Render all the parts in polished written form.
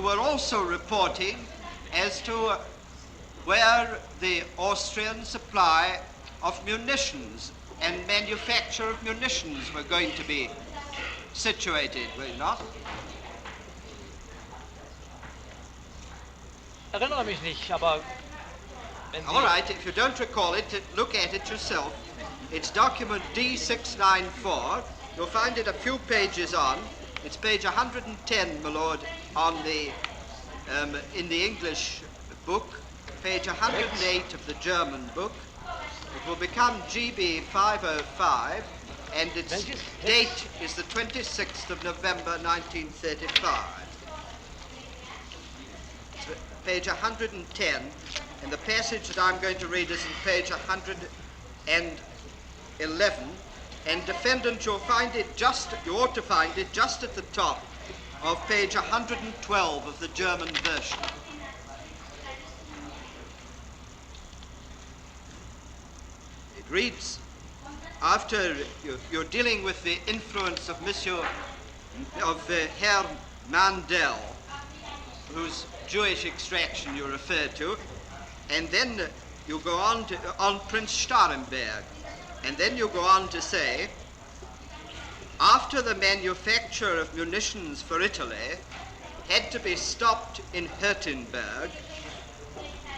were also reporting as to where the Austrian supply of munitions and manufacture of munitions were going to be situated, were you not? Erinnere mich nicht, aber wenn Sie... All right, if you don't recall it, look at it yourself. It's document D694. You'll find it a few pages on. It's page 110, my lord, on the in the English book, page 108 of the German book. It will become GB 505, and its date is the 26th of November 1935. It's page 110, and the passage that I'm going to read is in page 111. And Defendant, you'll find it you ought to find it just at the top of page 112 of the German version. It reads, after you're dealing with the influence of Herr Mandel, whose Jewish extraction you referred to, and then you go on Prince Staremberg. And then you go on to say, after the manufacture of munitions for Italy had to be stopped in Württemberg,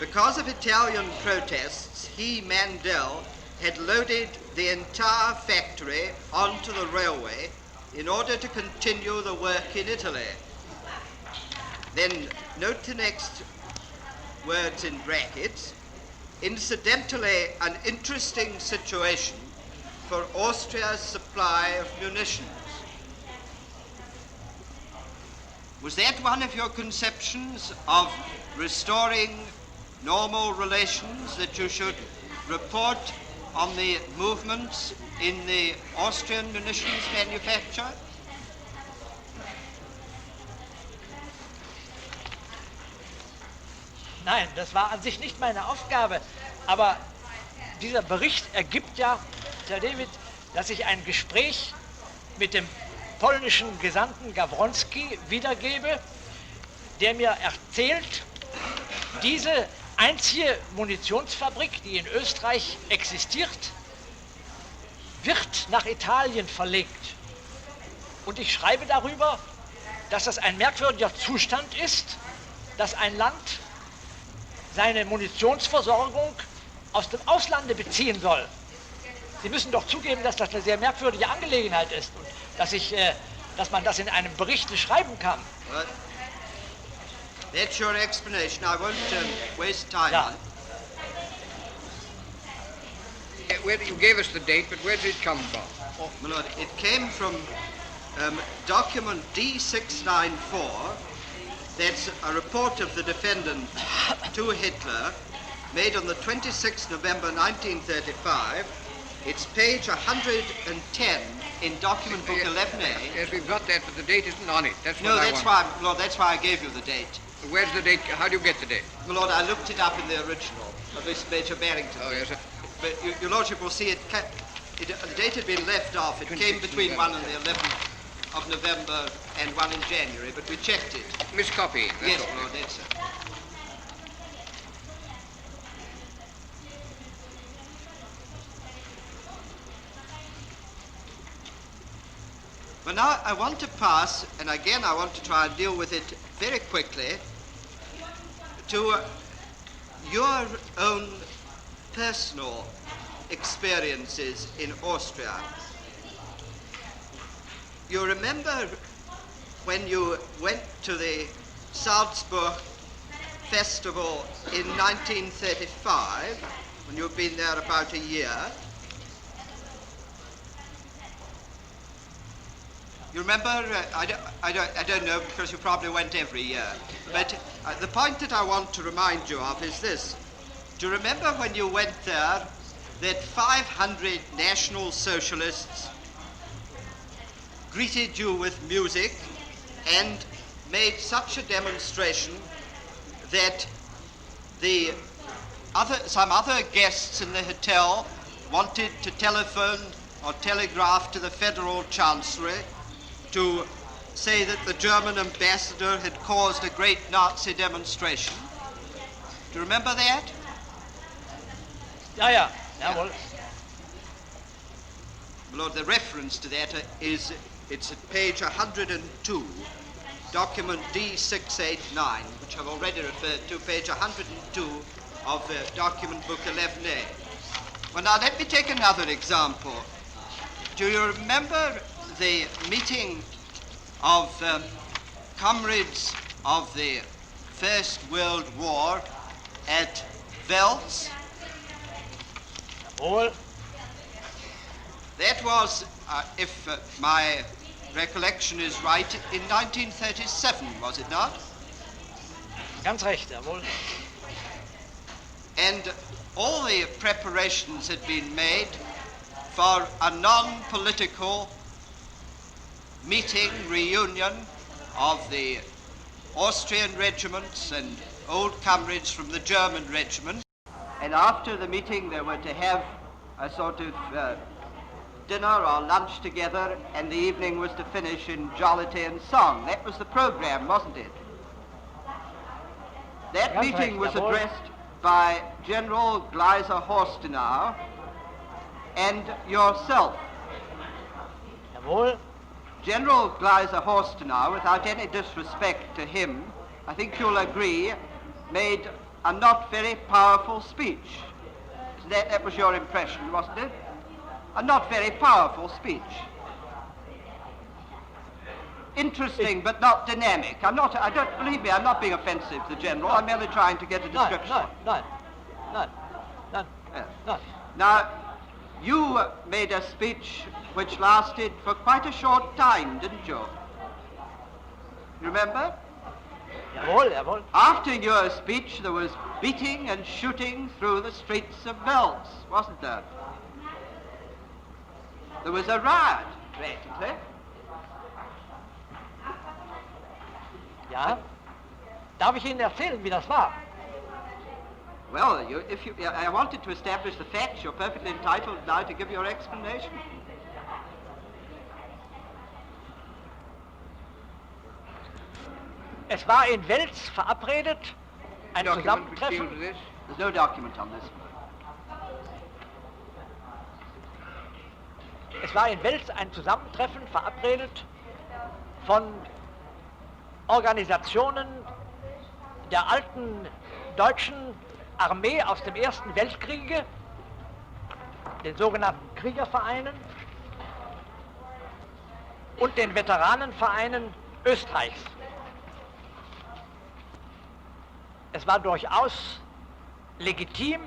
because of Italian protests, Mandel, had loaded the entire factory onto the railway in order to continue the work in Italy. Then note the next words in brackets. Incidentally, an interesting situation for Austria's supply of munitions. Was that one of your conceptions of restoring normal relations, that you should report on the movements in the Austrian munitions manufacture? Nein, das war an sich nicht meine Aufgabe, aber dieser Bericht ergibt ja, Herr David, dass ich ein Gespräch mit dem polnischen Gesandten Gawronski wiedergebe, der mir erzählt, diese einzige Munitionsfabrik, die in Österreich existiert, wird nach Italien verlegt. Und ich schreibe darüber, dass das ein merkwürdiger Zustand ist, dass ein Land seine Munitionsversorgung aus dem Auslande beziehen soll. Sie müssen doch zugeben, dass das eine sehr merkwürdige Angelegenheit ist und dass man das in einem Bericht schreiben kann. Well, that's your explanation. I won't waste time Ja. on it. You gave us the date, but where did it come from? Oh, my lord, it came from document D694. That's a report of the defendant to Hitler, made on the 26th November 1935. It's page 110 in document book 11A. Yes, we've got that, but the date isn't on it. That's what I want. Lord, that's why I gave you the date. Where's the date? How do you get the date? My lord, I looked it up in the original of this Major Barrington. Oh, yes, sir. But your lordship will see the date had been left off. It came between November. 1 and the 11th of November and 1 in January, but we checked it. Miscopying, that's Yes, all. my lord, that's it. But now I want to pass, and again I want to try and deal with it very quickly, to your own personal experiences in Austria. You remember when you went to the Salzburg festival in 1935, when you've been there about a year? You remember? I don't know, because you probably went every year. But the point that I want to remind you of is this. Do you remember when you went there that 500 National Socialists greeted you with music and made such a demonstration that some other guests in the hotel wanted to telephone or telegraph to the Federal Chancellery to say that the German ambassador had caused a great Nazi demonstration? Do you remember that? Ja, ja, jawohl. Lord, the reference to that it's at page 102, document D689, which I've already referred to, page 102 of document book 11A. Well, now let me take another example. Do you remember the meeting of comrades of the First World War at Wels? Jawohl. That was, if my recollection is right, in 1937, was it not? Ganz recht, jawohl. And all the preparations had been made for a non-political meeting, reunion of the Austrian regiments and old comrades from the German regiment. And after the meeting they were to have a sort of dinner or lunch together, and the evening was to finish in jollity and song. That was the program, wasn't it? That meeting was addressed by General Gleiser-Horstenau and yourself. Jawohl. General Gleiser-Horstenau, without any disrespect to him, I think you'll agree, made a not very powerful speech. That was your impression, wasn't it? A not very powerful speech. Interesting, but not dynamic. Believe me, I'm not being offensive to the General. I'm merely trying to get a description. Nein. Now, you made a speech which lasted for quite a short time, didn't you? You remember? Jawohl. After your speech, there was beating and shooting through the streets of Wels, wasn't there? There was a riot, practically. Ja. Darf ich Ihnen erzählen, wie das war? Well, I wanted to establish the facts. You're perfectly entitled now to give your explanation. Es war in Wels verabredet, ein Zusammentreffen. There's no document on this. Es war in Wels ein Zusammentreffen verabredet von Organisationen der alten deutschen Armee aus dem Ersten Weltkriege, den sogenannten Kriegervereinen und den Veteranenvereinen Österreichs. Es war durchaus legitim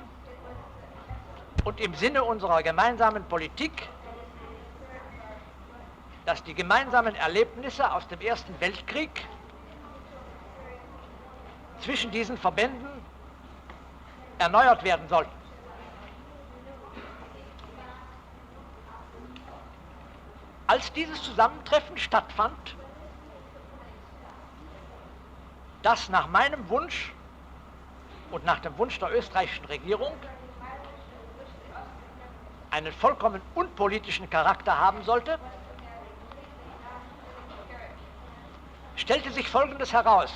und im Sinne unserer gemeinsamen Politik, dass die gemeinsamen Erlebnisse aus dem Ersten Weltkrieg zwischen diesen Verbänden erneuert werden sollten. Als dieses Zusammentreffen stattfand, das nach meinem Wunsch und nach dem Wunsch der österreichischen Regierung einen vollkommen unpolitischen Charakter haben sollte, stellte sich Folgendes heraus.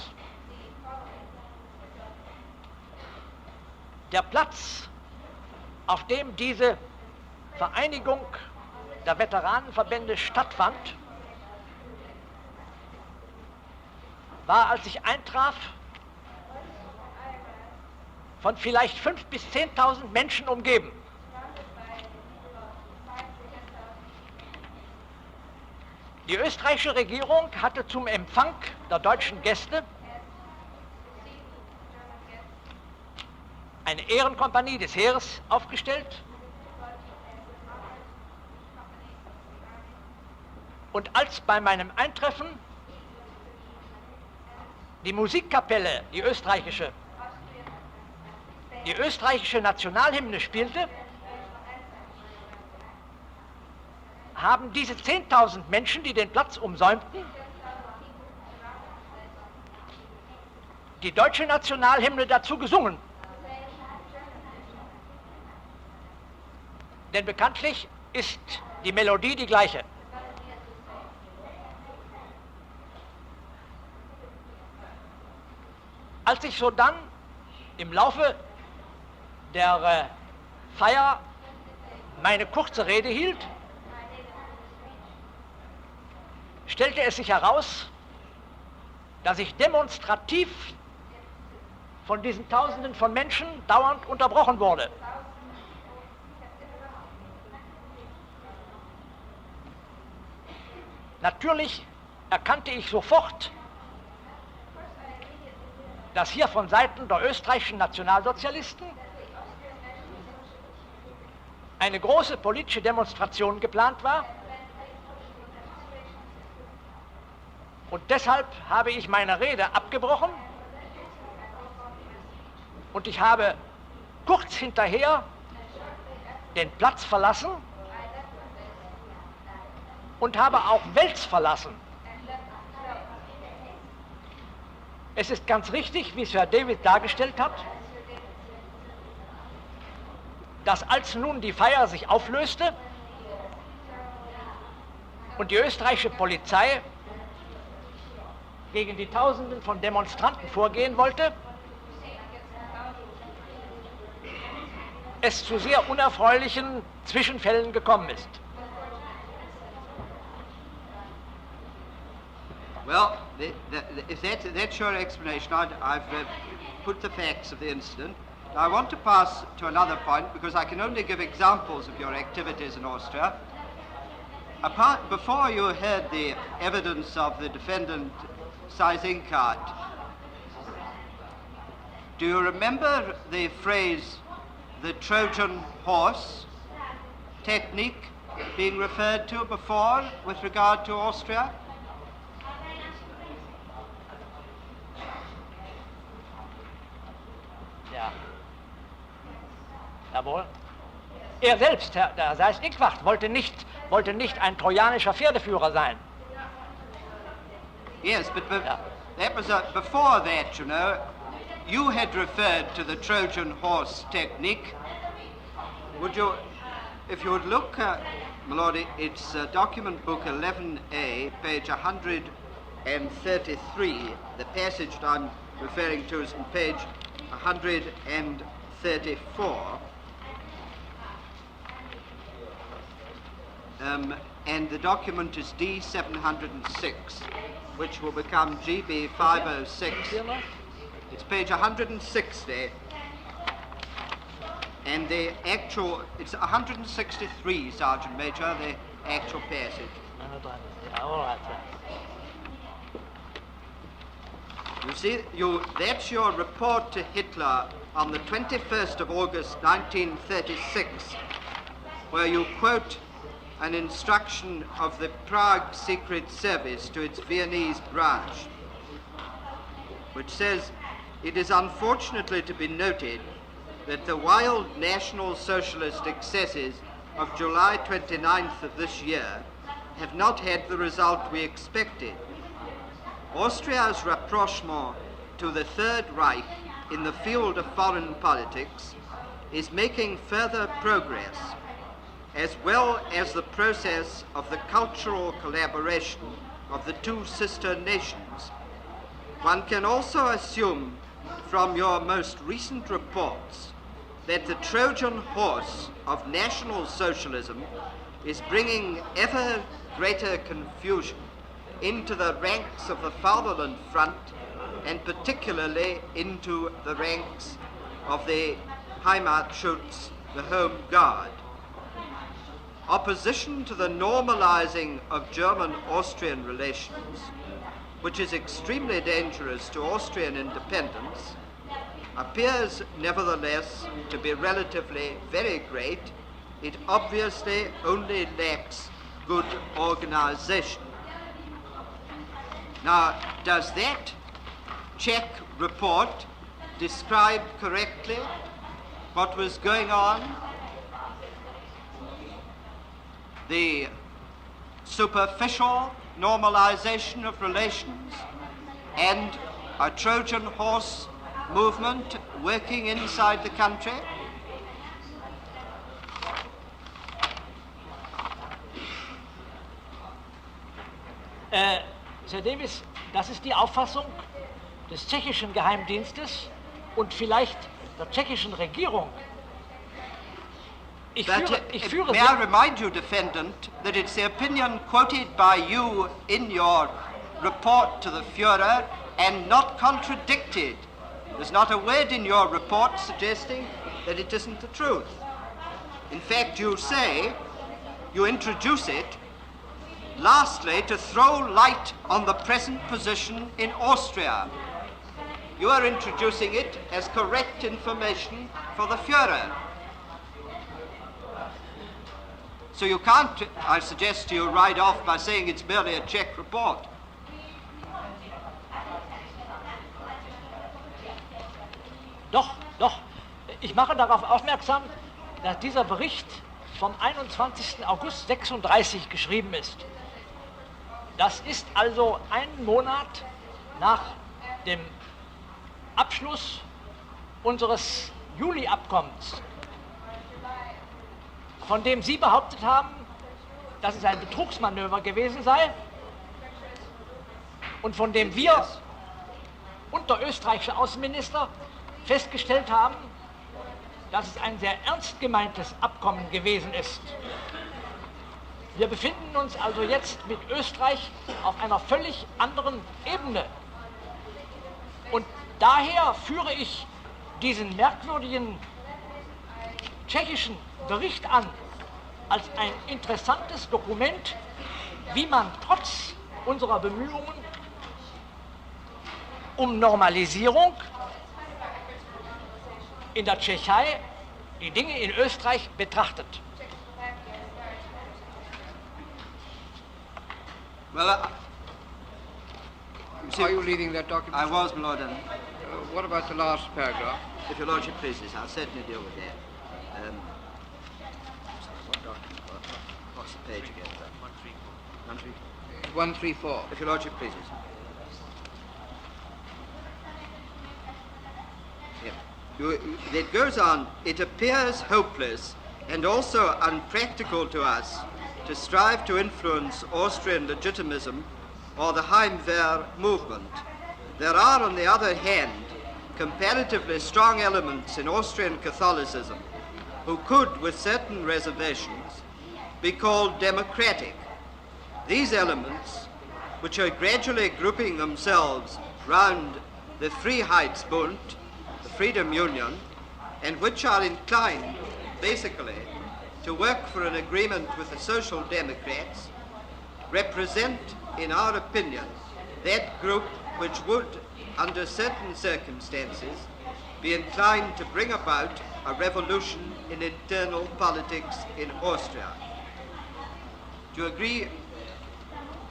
Der Platz, auf dem diese Vereinigung der Veteranenverbände stattfand, war, als ich eintraf, von vielleicht 5.000 bis 10.000 Menschen umgeben. Die österreichische Regierung hatte zum Empfang der deutschen Gäste eine Ehrenkompanie des Heeres aufgestellt. Und als bei meinem Eintreffen die Musikkapelle, die österreichische Nationalhymne spielte, haben diese 10.000 Menschen, die den Platz umsäumten, die deutsche Nationalhymne dazu gesungen. Denn bekanntlich ist die Melodie die gleiche. Als ich so dann im Laufe der Feier meine kurze Rede hielt, stellte es sich heraus, dass ich demonstrativ von diesen Tausenden von Menschen dauernd unterbrochen wurde. Natürlich erkannte ich sofort, dass hier von Seiten der österreichischen Nationalsozialisten eine große politische Demonstration geplant war. Und deshalb habe ich meine Rede abgebrochen und ich habe kurz hinterher den Platz verlassen und habe auch Wels verlassen. Es ist ganz richtig, wie es Herr David dargestellt hat, dass als nun die Feier sich auflöste und die österreichische Polizei gegen die Tausenden von Demonstranten vorgehen wollte, es zu sehr unerfreulichen Zwischenfällen gekommen ist. Well, if that's your explanation, I've put the facts of the incident. Now I want to pass to another point, because I can only give examples of your activities in Austria. Before you heard the evidence of the defendant Seisenkart, do you remember the phrase, the Trojan horse technique, being referred to before with regard to Austria? Ja. Jawohl. Er selbst, der Seisenkart, wollte nicht ein trojanischer Pferdeführer sein. Yes, but that was before that, you know. You had referred to the Trojan horse technique. Would you, if you would look, my lord, it's document book 11A, page 133. The passage that I'm referring to is on page 134. And the document is D706, which will become GB506. It's page 160. And the actual, it's 163, Sergeant Major, the actual passage. You see, that's your report to Hitler on the 21st of August 1936, where you quote an instruction of the Prague Secret Service to its Viennese branch, which says, "It is unfortunately to be noted that the wild National Socialist excesses of July 29th of this year have not had the result we expected. Austria's rapprochement to the Third Reich in the field of foreign politics is making further progress, as well as the process of the cultural collaboration of the two sister nations. One can also assume from your most recent reports that the Trojan horse of National Socialism is bringing ever greater confusion into the ranks of the Fatherland Front, and particularly into the ranks of the Heimatschutz, the Home Guard. Opposition to the normalizing of German-Austrian relations, which is extremely dangerous to Austrian independence, appears nevertheless to be relatively very great. It obviously only lacks good organization." Now, does that Czech report describe correctly what was going on? The superficial normalization of relations and a Trojan horse movement working inside the country? Sir Davis, das ist die Auffassung, des tschechischen Geheimdienstes und vielleicht der tschechischen Regierung. Ich führe may I remind you, Defendant, that it's the opinion quoted by you in your report to the Führer and not contradicted. There's not a word in your report suggesting that it isn't the truth. In fact, you say, you introduce it, lastly, to throw light on the present position in Austria. You are introducing it as correct information for the Führer. So you can't, I suggest to you, ride off by saying it's merely a Czech report. Doch. Ich mache darauf aufmerksam, dass dieser Bericht vom 21. August 36 geschrieben ist. Das ist also einen Monat nach dem Abschluss unseres Juli-Abkommens, von dem Sie behauptet haben, dass es ein Betrugsmanöver gewesen sei und von dem wir und der österreichische Außenminister festgestellt haben, dass es ein sehr ernst gemeintes Abkommen gewesen ist. Wir befinden uns also jetzt mit Österreich auf einer völlig anderen Ebene. Und daher führe ich diesen merkwürdigen tschechischen Bericht an als ein interessantes Dokument, wie man trotz unserer Bemühungen um Normalisierung in der Tschechei die Dinge in Österreich betrachtet. Well, Are you reading that document? I was, my Lord. What about the last paragraph? If your Lordship pleases, I'll certainly deal with that. What document? What's the page again? 134. 134. If your Lordship pleases. It goes on, it appears hopeless and also unpractical to us to strive to influence Austrian legitimism or the Heimwehr movement. There are, on the other hand, comparatively strong elements in Austrian Catholicism who could, with certain reservations, be called democratic. These elements, which are gradually grouping themselves round the Freiheitsbund, the Freedom Union, and which are inclined, basically, to work for an agreement with the Social Democrats, represent, in our opinion, that group which would, under certain circumstances, be inclined to bring about a revolution in internal politics in Austria. Do you agree?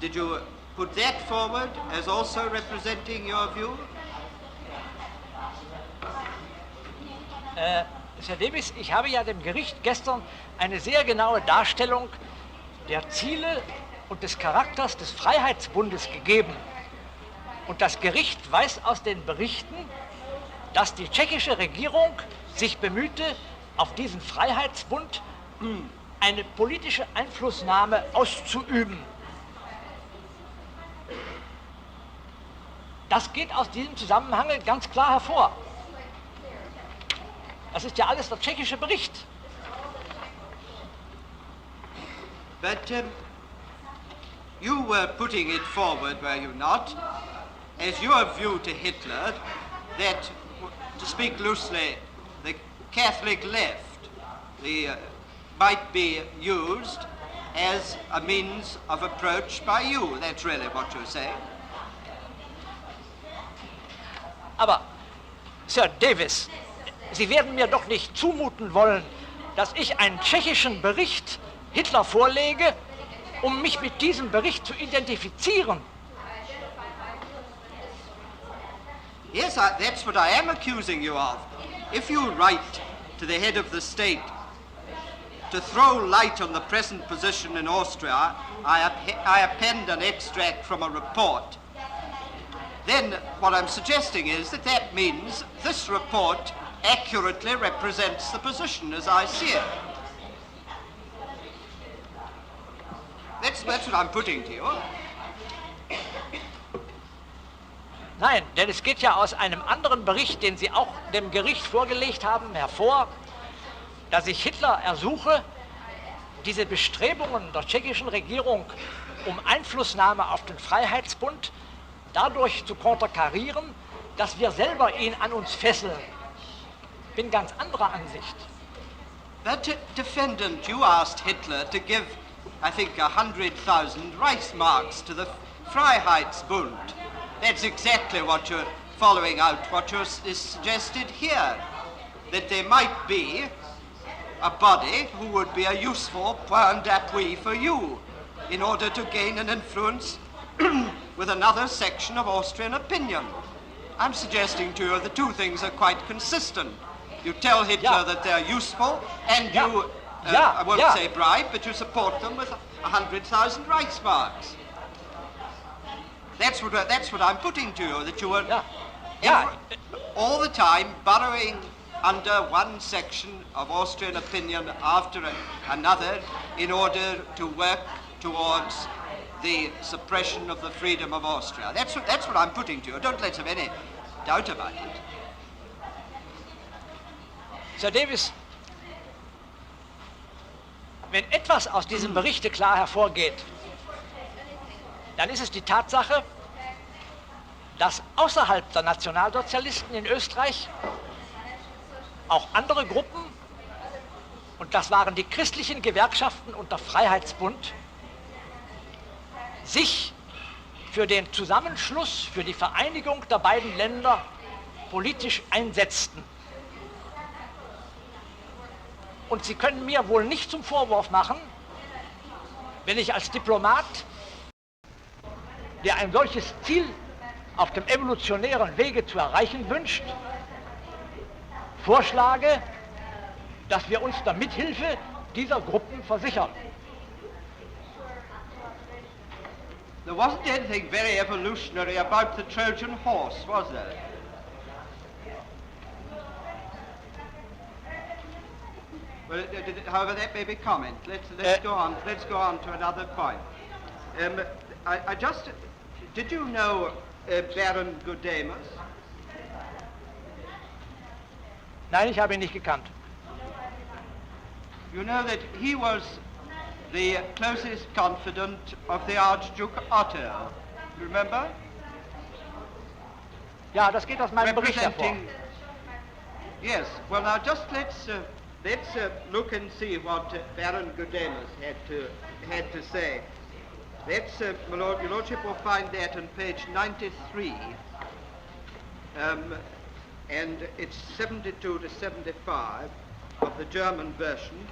Did you put that forward as also representing your view? Herr Davis, ich habe ja dem Gericht gestern eine sehr genaue Darstellung der Ziele und des Charakters des Freiheitsbundes gegeben. Und das Gericht weiß aus den Berichten, dass die tschechische Regierung sich bemühte, auf diesen Freiheitsbund eine politische Einflussnahme auszuüben. Das geht aus diesem Zusammenhang ganz klar hervor. Das ist ja alles der tschechische Bericht. But you were putting it forward, were you not, as your view to Hitler, that, to speak loosely, the Catholic left might be used as a means of approach by you. That's really what you're saying. Aber, Sir Davis, Sie werden mir doch nicht zumuten wollen, dass ich einen tschechischen Bericht Hitler vorlege, um mich mit diesem Bericht zu identifizieren. Yes, that's what I am accusing you of. If you write to the head of the state to throw light on the present position in Austria, I append an extract from a report, then what I'm suggesting is that that means this report accurately represents the position as I see it. That's what I'm putting to you. Nein, denn es geht ja aus einem anderen Bericht, den Sie auch dem Gericht vorgelegt haben, hervor, dass ich Hitler ersuche, diese Bestrebungen der tschechischen Regierung um Einflussnahme auf den Freiheitsbund dadurch zu konterkarieren, dass wir selber ihn an uns fesseln. Ich bin ganz anderer Ansicht. But, Defendant, you asked Hitler to give, I think, 100,000 Reichsmarks to the Freiheitsbund. That's exactly what you're following out, what is suggested here. That there might be a body who would be a useful point d'appui for you in order to gain an influence with another section of Austrian opinion. I'm suggesting to you the two things are quite consistent. You tell Hitler that they're useful, and you, I won't say bribe, but you support them with 100,000 Reichsmarks. That's what I'm putting to you, that you were all the time burrowing under one section of Austrian opinion after another in order to work towards the suppression of the freedom of Austria. That's what I'm putting to you. Don't let's have any doubt about it. Sir Davis, wenn etwas aus diesem Berichte klar hervorgeht, dann ist es die Tatsache, dass außerhalb der Nationalsozialisten in Österreich auch andere Gruppen, und das waren die christlichen Gewerkschaften und der Freiheitsbund, sich für den Zusammenschluss, für die Vereinigung der beiden Länder politisch einsetzten. Und Sie können mir wohl nicht zum Vorwurf machen, wenn ich als Diplomat, der ein solches Ziel auf dem evolutionären Wege zu erreichen wünscht, vorschlage, dass wir uns der Mithilfe dieser Gruppen versichern. There wasn't anything very evolutionary about the Trojan horse, was there? Well, however, that may be comment. Let's go on. Let's go on to another point. I just did you know Baron Gudemus? Nein, ich habe ihn nicht gekannt. You know that he was the closest confidant of the Archduke Otto. You remember? Ja, das geht aus meinem Bericht hervor. Yes. Well, now just let's look and see what Baron Gudemus had to say. That's your Lordship will find that on page 93, and it's 72 to 75 of the German version.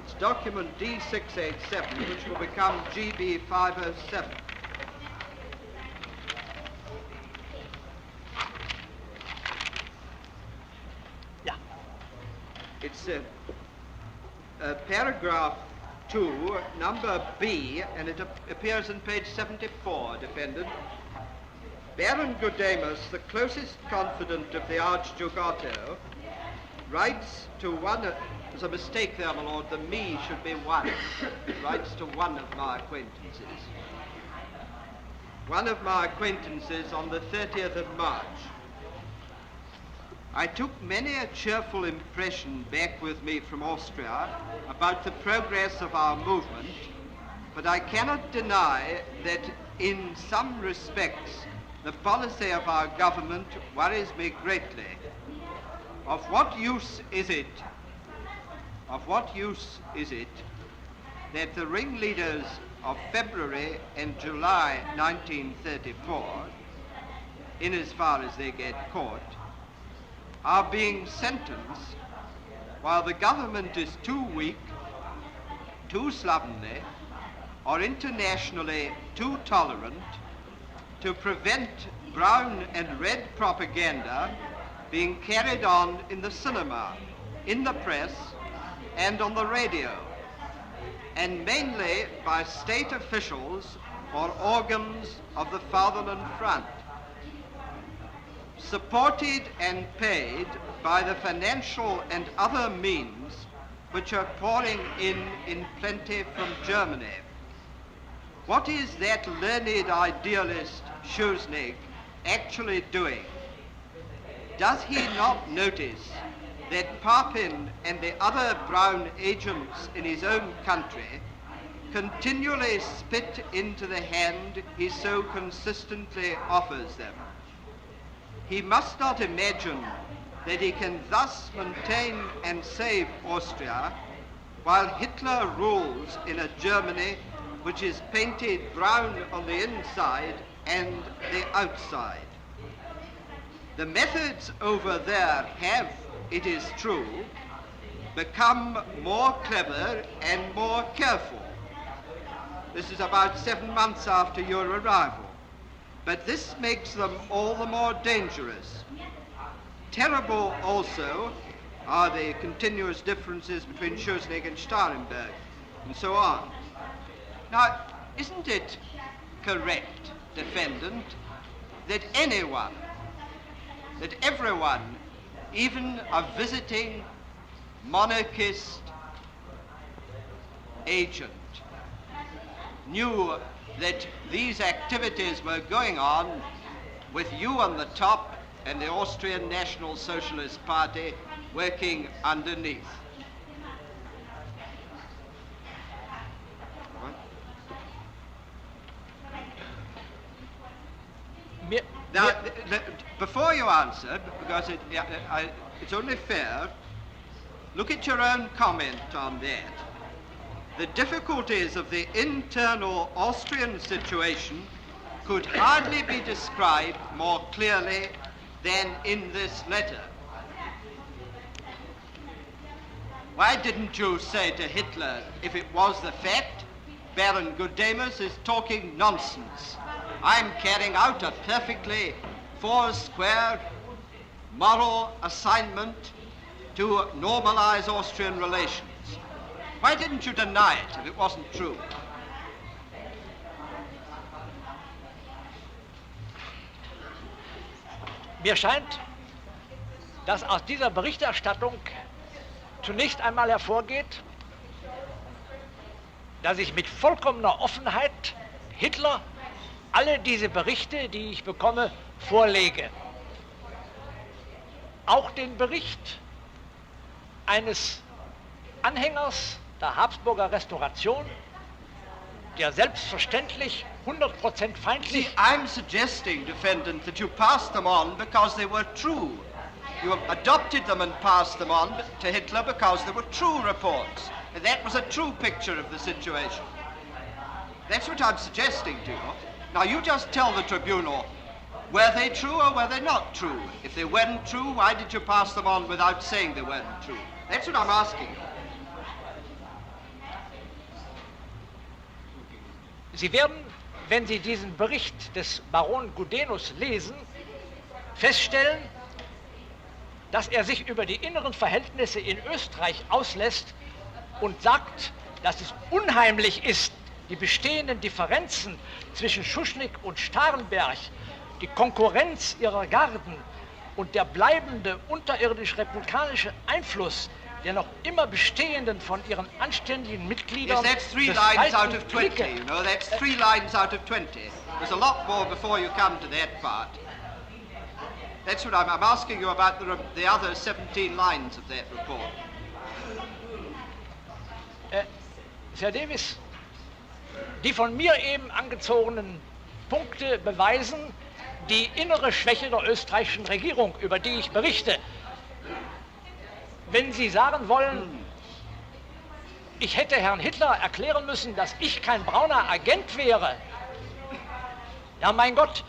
It's document D687, which will become GB507. Yeah. It's paragraph 2, number B, and it appears on page 74, Defendant. Baron Gudemus, the closest confidant of the Archduke Otto, writes to one, there's a mistake there, my lord, the me should be one, writes to one of my acquaintances. One of my acquaintances on the 30th of March. I took many a cheerful impression back with me from Austria about the progress of our movement, but I cannot deny that in some respects the policy of our government worries me greatly. Of what use is it that the ringleaders of February and July 1934, in as far as they get caught, are being sentenced while the government is too weak, too slovenly, or internationally too tolerant to prevent brown and red propaganda being carried on in the cinema, in the press, and on the radio, and mainly by state officials or organs of the Fatherland Front, supported and paid by the financial and other means which are pouring in plenty from Germany. What is that learned idealist Schuschnigg actually doing? Does he not notice that Papen and the other brown agents in his own country continually spit into the hand he so consistently offers them? He must not imagine that he can thus maintain and save Austria while Hitler rules in a Germany which is painted brown on the inside and the outside. The methods over there have, it is true, become more clever and more careful. This is about 7 months after your arrival. But this makes them all the more dangerous. Terrible also are the continuous differences between Schuschnigg and Nuremberg, and so on. Now, isn't it correct, defendant, that anyone, that everyone, even a visiting monarchist agent, knew that these activities were going on with you on the top and the Austrian National Socialist Party working underneath? Now, before you answer, because it's only fair, look at your own comment on that. The difficulties of the internal Austrian situation could hardly be described more clearly than in this letter. Why didn't you say to Hitler, if it was the fact, Baron Gudemus is talking nonsense? I'm carrying out a perfectly four-square moral assignment to normalize Austrian relations. Why didn't you deny it if it wasn't true? Mir scheint, dass aus dieser Berichterstattung zunächst einmal hervorgeht, dass ich mit vollkommener Offenheit Hitler alle diese Berichte, die ich bekomme, vorlege. Auch den Bericht eines Anhängers der Habsburger Restauration, der selbstverständlich 100% feindlich... I'm suggesting, defendant, that you passed them on because they were true. You adopted them and passed them on to Hitler because they were true reports. And that was a true picture of the situation. That's what I'm suggesting to you. Now you just tell the tribunal, were they true or were they not true? If they weren't true, why did you pass them on without saying they weren't true? That's what I'm asking you. Sie werden, wenn Sie diesen Bericht des Baron Gudenus lesen, feststellen, dass er sich über die inneren Verhältnisse in Österreich auslässt und sagt, dass es unheimlich ist, die bestehenden Differenzen zwischen Schuschnigg und Starrenberg, die Konkurrenz ihrer Garden und der bleibende unterirdisch-republikanische Einfluss der noch immer bestehenden von ihren anständigen Mitgliedern... Yes, that's 3 lines out of 20, you know, that's 3 lines out of 20. There's a lot more before you come to that part. That's what I'm asking you about the other 17 lines of that report. Herr Davis, die von mir eben angezogenen Punkte beweisen die innere Schwäche der österreichischen Regierung, über die ich berichte. Wenn Sie sagen wollen, ich hätte Herrn Hitler erklären müssen, dass ich kein brauner Agent wäre, ja mein Gott,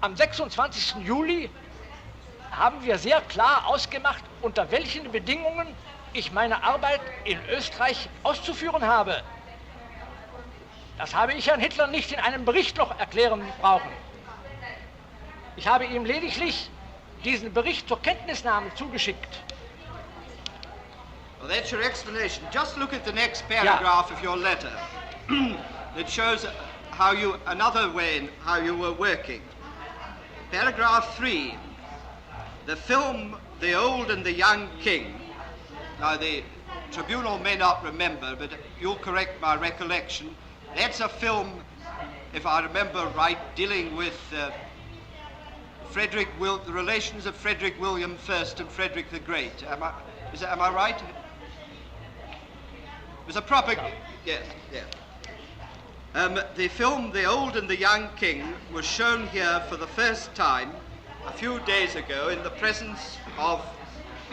am 26. Juli haben wir sehr klar ausgemacht, unter welchen Bedingungen ich meine Arbeit in Österreich auszuführen habe. Das habe ich Herrn Hitler nicht in einem Bericht noch erklären brauchen. Ich habe ihm lediglich diesen Bericht zur Kenntnisnahme zugeschickt. Well, that's your explanation. Just look at the next paragraph of your letter. It shows another way in how you were working. Paragraph 3, the film The Old and the Young King. Now, the tribunal may not remember, but you'll correct my recollection. That's a film, if I remember right, dealing with the relations of Frederick William I and Frederick the Great. Am I right? It was a proper... Yes, yes. The film The Old and the Young King was shown here for the first time a few days ago in the presence of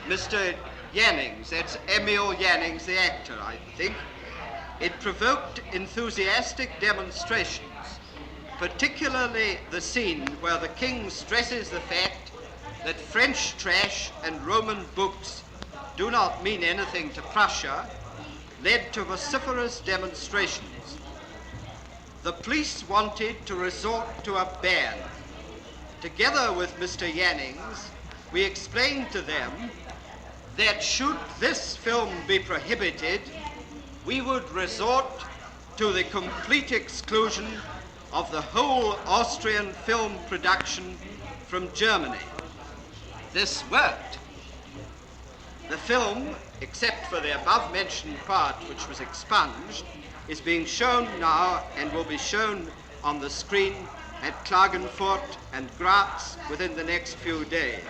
Mr. Jannings. That's Emil Jannings, the actor, I think. It provoked enthusiastic demonstrations, particularly the scene where the king stresses the fact that French trash and Roman books do not mean anything to Prussia, led to vociferous demonstrations. The police wanted to resort to a ban. Together with Mr. Jannings, we explained to them that should this film be prohibited, we would resort to the complete exclusion of the whole Austrian film production from Germany. This worked. The film, except for the above-mentioned part which was expunged, is being shown now and will be shown on the screen at Klagenfurt and Graz within the next few days.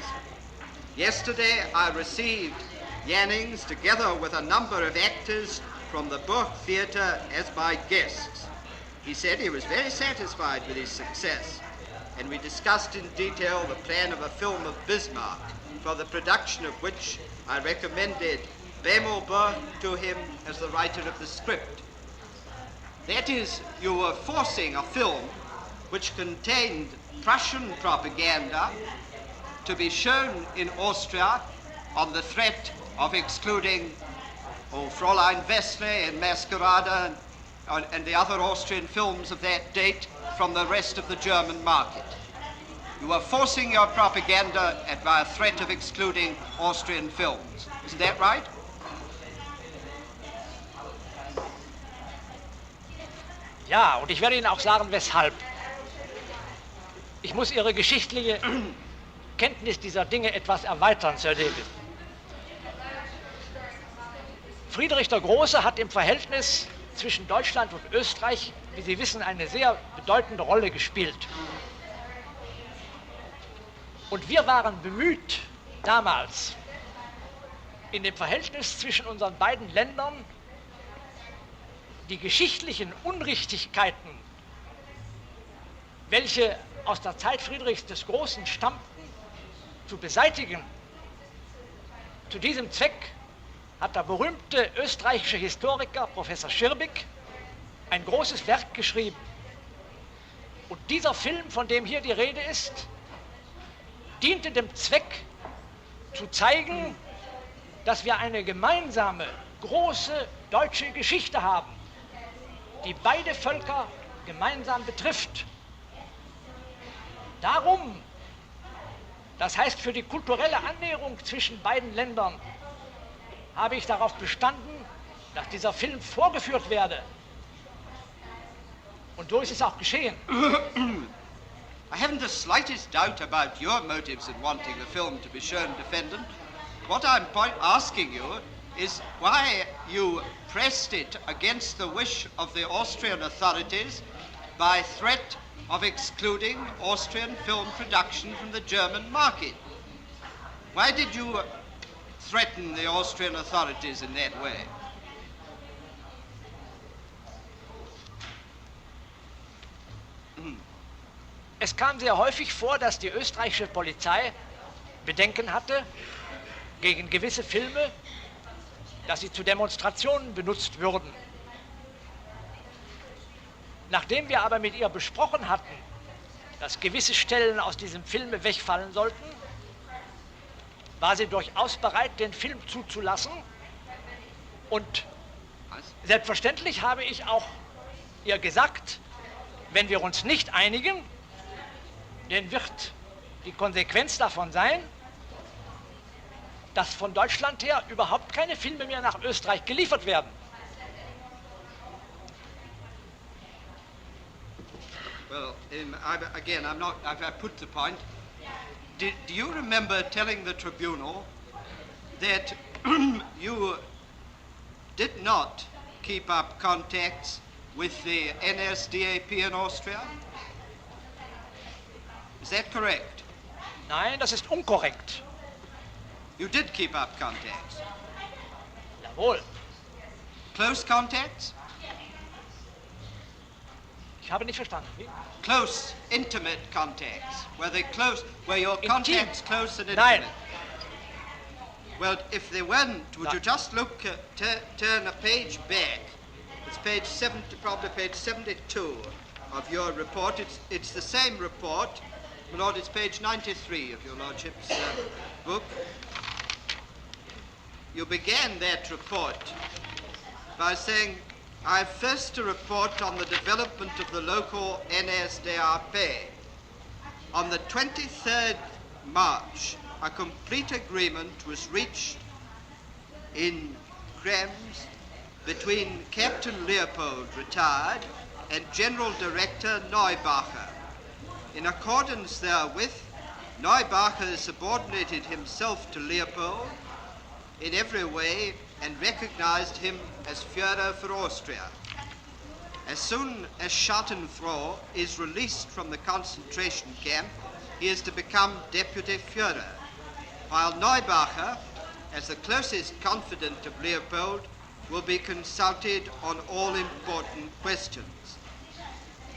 Yesterday I received Jannings together with a number of actors from the Burg Theatre as my guests. He said he was very satisfied with his success, and we discussed in detail the plan of a film of Bismarck, for the production of which I recommended Bemelberg to him as the writer of the script. That is, you were forcing a film which contained Prussian propaganda to be shown in Austria on the threat of excluding Fräulein Wessler and Maskerade and the other Austrian films of that date from the rest of the German market. You are forcing your propaganda by a threat of excluding Austrian films. Isn't that right? Ja, und ich werde Ihnen auch sagen, weshalb. Ich muss Ihre geschichtliche Kenntnis dieser Dinge etwas erweitern, Sir David. Friedrich der Große hat im Verhältnis zwischen Deutschland und Österreich, wie Sie wissen, eine sehr bedeutende Rolle gespielt. Und wir waren bemüht, damals in dem Verhältnis zwischen unseren beiden Ländern die geschichtlichen Unrichtigkeiten, welche aus der Zeit Friedrichs des Großen stammten, zu beseitigen. Zu diesem Zweck hat der berühmte österreichische Historiker Professor Schirbig ein großes Werk geschrieben. Und dieser Film, von dem hier die Rede ist, diente dem Zweck, zu zeigen, dass wir eine gemeinsame, große deutsche Geschichte haben, die beide Völker gemeinsam betrifft. Darum, das heißt für die kulturelle Annäherung zwischen beiden Ländern, habe ich darauf bestanden, dass dieser Film vorgeführt werde. Und so ist es auch geschehen. I haven't the slightest doubt about your motives in wanting the film to be shown, Defendant. What I'm asking you is why you pressed it against the wish of the Austrian authorities by threat of excluding Austrian film production from the German market. Why did you threaten the Austrian authorities in that way? Es kam sehr häufig vor, dass die österreichische Polizei Bedenken hatte gegen gewisse Filme, dass sie zu Demonstrationen benutzt würden. Nachdem wir aber mit ihr besprochen hatten, dass gewisse Stellen aus diesem Film wegfallen sollten, war sie durchaus bereit, den Film zuzulassen. Und selbstverständlich habe ich auch ihr gesagt, wenn wir uns nicht einigen, dann wird die Konsequenz davon sein, dass von Deutschland her überhaupt keine Filme mehr nach Österreich geliefert werden. Well, I put the point. Do you remember telling the tribunal that you did not keep up contacts with the NSDAP in Austria? Is that correct? Nein, das ist unkorrekt. You did keep up contacts. Jawohl. Close contacts? Ich habe nicht verstanden. Wie? Close, intimate contacts. Were your contacts close and intimate? Nein. Well, if they weren't, would you just look, turn a page back? It's page 70, probably page 72 of your report. It's the same report. My Lord, it's page 93 of your Lordship's book. You began that report by saying, I have first to report on the development of the local NSDAP. On the 23rd March, a complete agreement was reached in Krems between Captain Leopold, retired, and General Director Neubacher. In accordance therewith, Neubacher subordinated himself to Leopold in every way and recognized him as Führer for Austria. As soon as Schadenfroh is released from the concentration camp, he is to become Deputy Führer, while Neubacher, as the closest confidant of Leopold, will be consulted on all important questions.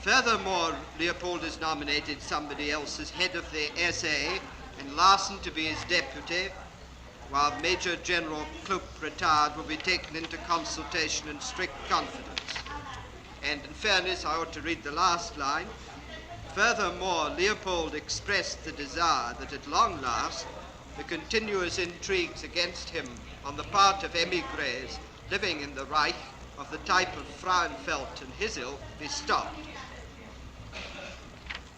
Furthermore, Leopold has nominated somebody else as head of the SA and Larsen to be his deputy, while Major General Klupp, retired, will be taken into consultation in strict confidence. And in fairness, I ought to read the last line. Furthermore, Leopold expressed the desire that at long last the continuous intrigues against him on the part of emigres living in the Reich of the type of Frauenfeld and his ilk be stopped.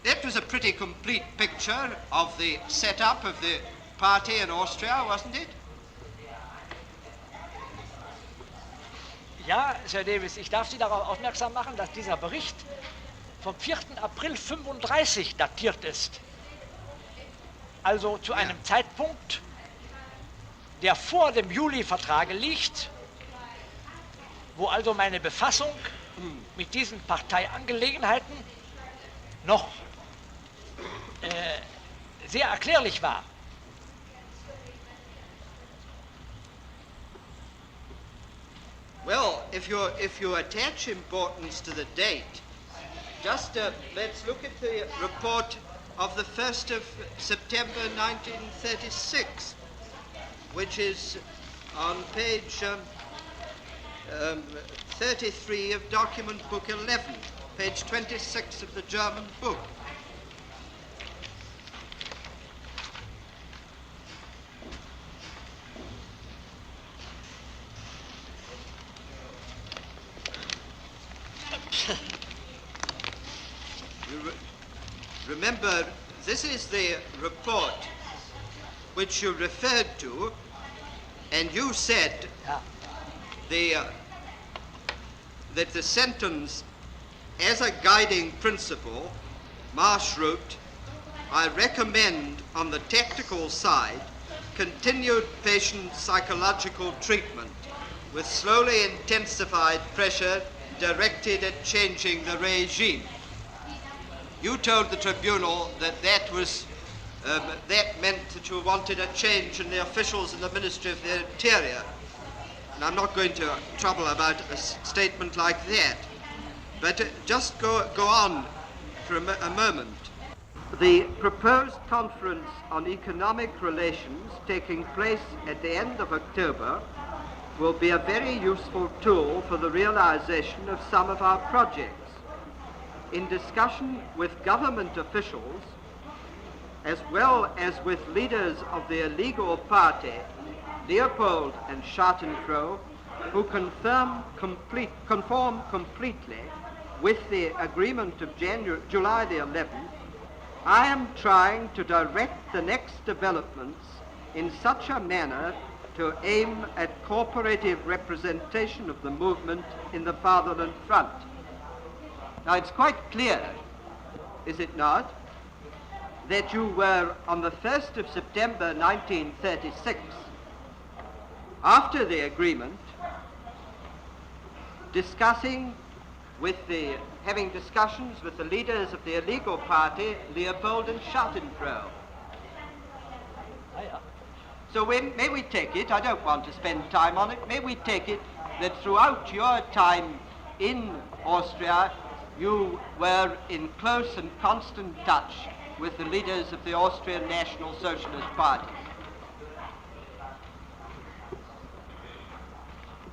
That was a pretty complete picture of the setup of the party in Austria, wasn't it? Ja, Sir Davis, ich darf Sie darauf aufmerksam machen, dass dieser Bericht vom 4. April 1935 datiert ist. Also zu einem Zeitpunkt, der vor dem Juli-Vertrage liegt, wo also meine Befassung mit diesen Parteiangelegenheiten noch sehr erklärlich war. Well, if you attach importance to the date, just let's look at the report of the 1st of September 1936, which is on page 33 of document book 11, page 26 of the German book. Remember, this is the report which you referred to, and you said that the sentence, as a guiding principle, march route, I recommend on the tactical side continued patient psychological treatment with slowly intensified pressure directed at changing the regime. You told the tribunal that that meant that you wanted a change in the officials in the Ministry of the Interior. And I'm not going to trouble about a statement like that. But just go on for a moment. The proposed conference on economic relations taking place at the end of October will be a very useful tool for the realization of some of our projects. In discussion with government officials, as well as with leaders of the illegal party, Leopold and Schadenfroh, who conform completely with the agreement of July the 11th, I am trying to direct the next developments in such a manner to aim at cooperative representation of the movement in the Fatherland front. Now, it's quite clear, is it not, that you were on the 1st of September 1936, after the agreement, having discussions with the leaders of the illegal party, Leopold and Schadenfroh. So may we take it, I don't want to spend time on it, may we take it that throughout your time in Austria, you were in close and constant touch with the leaders of the Austrian National Socialist Party?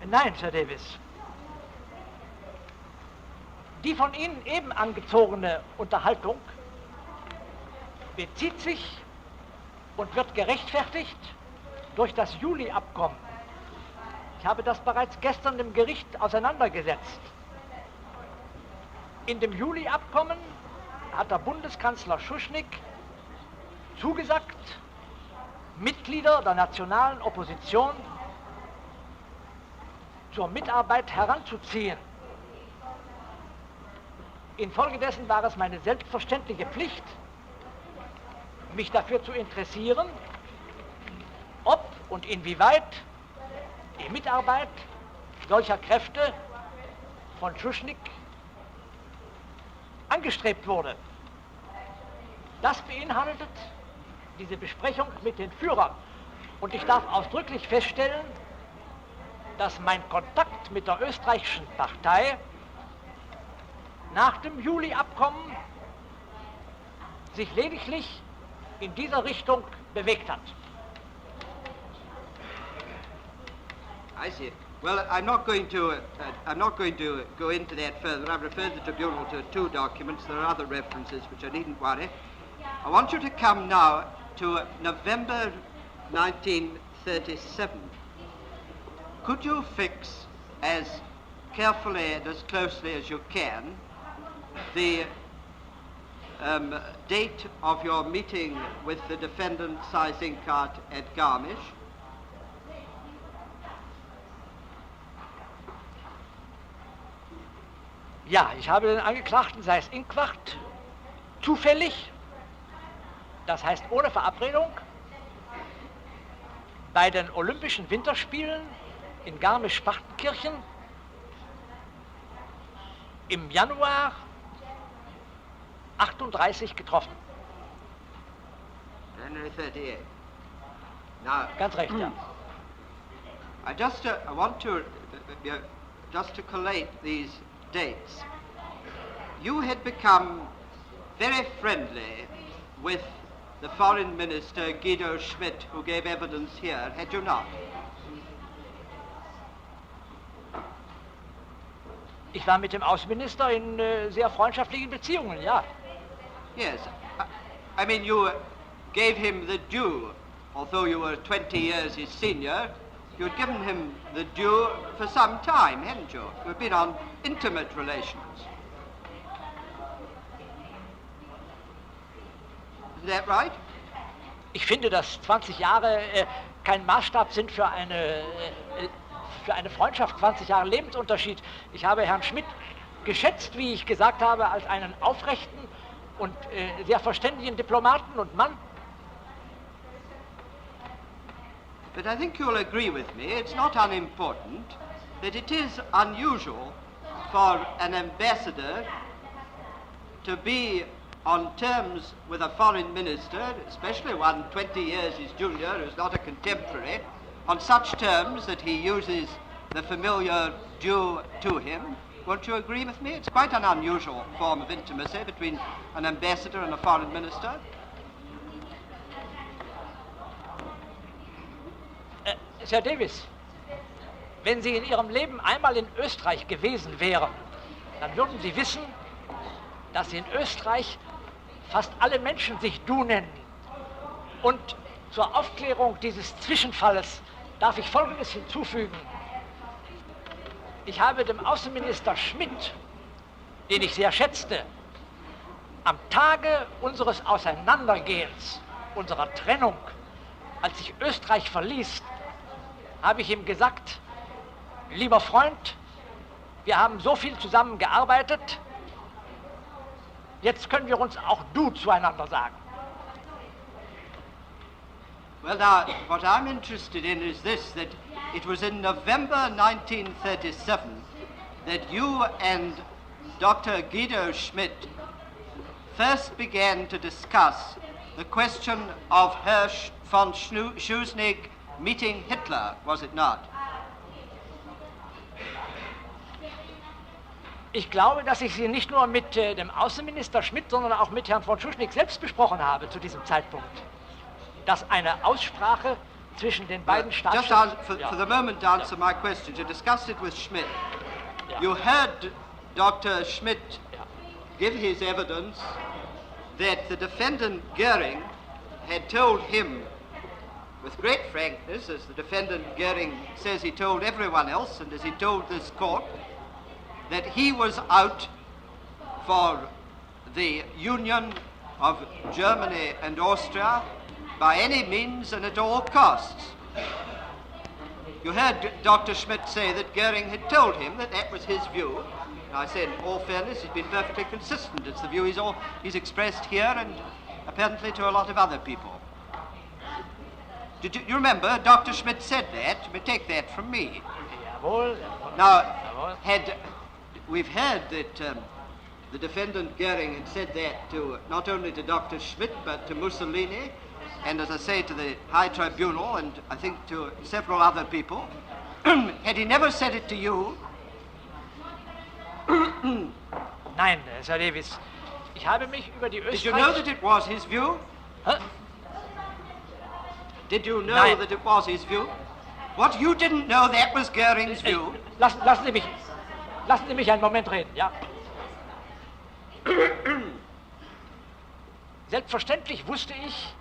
Nein, Sir Davis. Die von Ihnen eben angezogene Unterhaltung bezieht sich und wird gerechtfertigt durch das Juli-Abkommen. Ich habe das bereits gestern im Gericht auseinandergesetzt. In dem Juli-Abkommen hat der Bundeskanzler Schuschnigg zugesagt, Mitglieder der nationalen Opposition zur Mitarbeit heranzuziehen. Infolgedessen war es meine selbstverständliche Pflicht, mich dafür zu interessieren, ob und inwieweit die Mitarbeit solcher Kräfte von Schuschnigg angestrebt wurde. Das beinhaltet diese Besprechung mit den Führern. Und ich darf ausdrücklich feststellen, dass mein Kontakt mit der österreichischen Partei nach dem Juli-Abkommen sich lediglich in dieser Richtung bewegt hat. I see. Well, I'm not going to go into that further. I've referred the tribunal to two documents. There are other references which I needn't worry. I want you to come now to November 1937. Could you fix as carefully and as closely as you can the date of your meeting with the defendant Seyss-Inquart at Garmisch? Ja, ich habe den Angeklagten Seyss-Inquart zufällig, das heißt ohne Verabredung, bei den Olympischen Winterspielen in Garmisch-Partenkirchen im Januar 38 getroffen. January 38. Now, Ganz recht, ja. I want to just to collate these dates. You had become very friendly with the foreign minister Guido Schmidt, who gave evidence here, had you not? Ich war mit dem Außenminister in sehr freundschaftlichen Beziehungen, ja. Yes. I mean, you gave him the due, although you were 20 years his senior. You had given him the due for some time, hadn't you? You had been on intimate relations. Isn't that right? Ich finde, dass 20 Jahre kein Maßstab sind für eine Freundschaft, 20 Jahre Lebensunterschied. Ich habe Herrn Schmidt geschätzt, wie ich gesagt habe, als einen aufrechten und sehr verständigen Diplomaten und Mann. But I think you'll agree with me, it's not unimportant, that it is unusual for an ambassador to be on terms with a foreign minister, especially one 20 years his junior who's not a contemporary, on such terms that he uses the familiar due to him. Won't you agree with me? It's quite an unusual form of intimacy between an ambassador and a foreign minister. Sir Davis, wenn Sie in Ihrem Leben einmal in Österreich gewesen wären, dann würden Sie wissen, dass in Österreich fast alle Menschen sich du nennen. Und zur Aufklärung dieses Zwischenfalles darf ich Folgendes hinzufügen. Ich habe dem Außenminister Schmidt, den ich sehr schätzte, am Tage unseres Auseinandergehens, unserer Trennung, als ich Österreich verließ, habe ich ihm gesagt, lieber Freund, wir haben so viel zusammen gearbeitet, jetzt können wir uns auch du zueinander sagen. Well, now, what I'm interested in is this, that it was in November 1937 that you and Dr. Guido Schmidt first began to discuss the question of Herr von Schuschnigg meeting Hitler, was it not? Ich glaube, dass ich sie nicht nur mit dem Außenminister Schmidt, sondern auch mit Herrn von Schuschnigg selbst besprochen habe zu diesem Zeitpunkt. Dass eine Aussprache zwischen den beiden Just for the moment to answer my question, you discussed it with Schmidt. Yeah. You heard Dr. Schmidt give his evidence that the defendant Goering had told him, with great frankness, as the defendant Goering says he told everyone else, and as he told this court, that he was out for the union of Germany and Austria by any means and at all costs. You heard Dr. Schmidt say that Goering had told him that that was his view. And I said, in all fairness, he's been perfectly consistent. It's the view he's expressed here and apparently to a lot of other people. You remember, Dr. Schmidt said that. You may take that from me. Jawohl. Now, we've heard that the defendant Goering had said that to not only to Dr. Schmidt but to Mussolini, and as I say, to the High Tribunal, and I think to several other people. Had he never said it to you? Nein, Sir Davis, ich habe mich über die Did you know that it was his view? Huh? Did you know Nein. that it was his view? What, you didn't know that was Goering's view? Lassen Sie mich einen Moment reden, ja? Selbstverständlich wusste ich,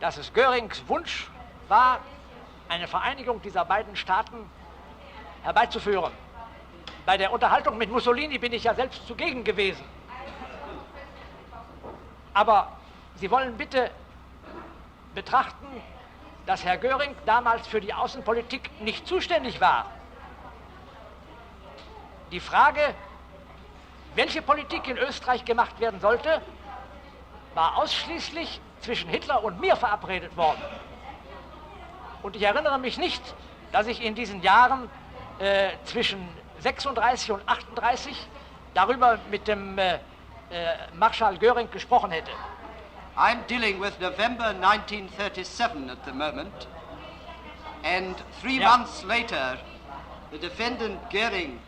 dass es Goerings Wunsch war, eine Vereinigung dieser beiden Staaten herbeizuführen. Bei der Unterhaltung mit Mussolini bin ich ja selbst zugegen gewesen. Aber Sie wollen bitte betrachten, dass Herr Goering damals für die Außenpolitik nicht zuständig war. Die Frage, welche Politik in Österreich gemacht werden sollte, war ausschließlich zwischen Hitler und mir verabredet worden. Und ich erinnere mich nicht, dass ich in diesen Jahren zwischen 36 und 38 darüber mit dem Marschall Goering gesprochen hätte. I'm dealing with November 1937 at the moment, and 3 months later, the defendant Goering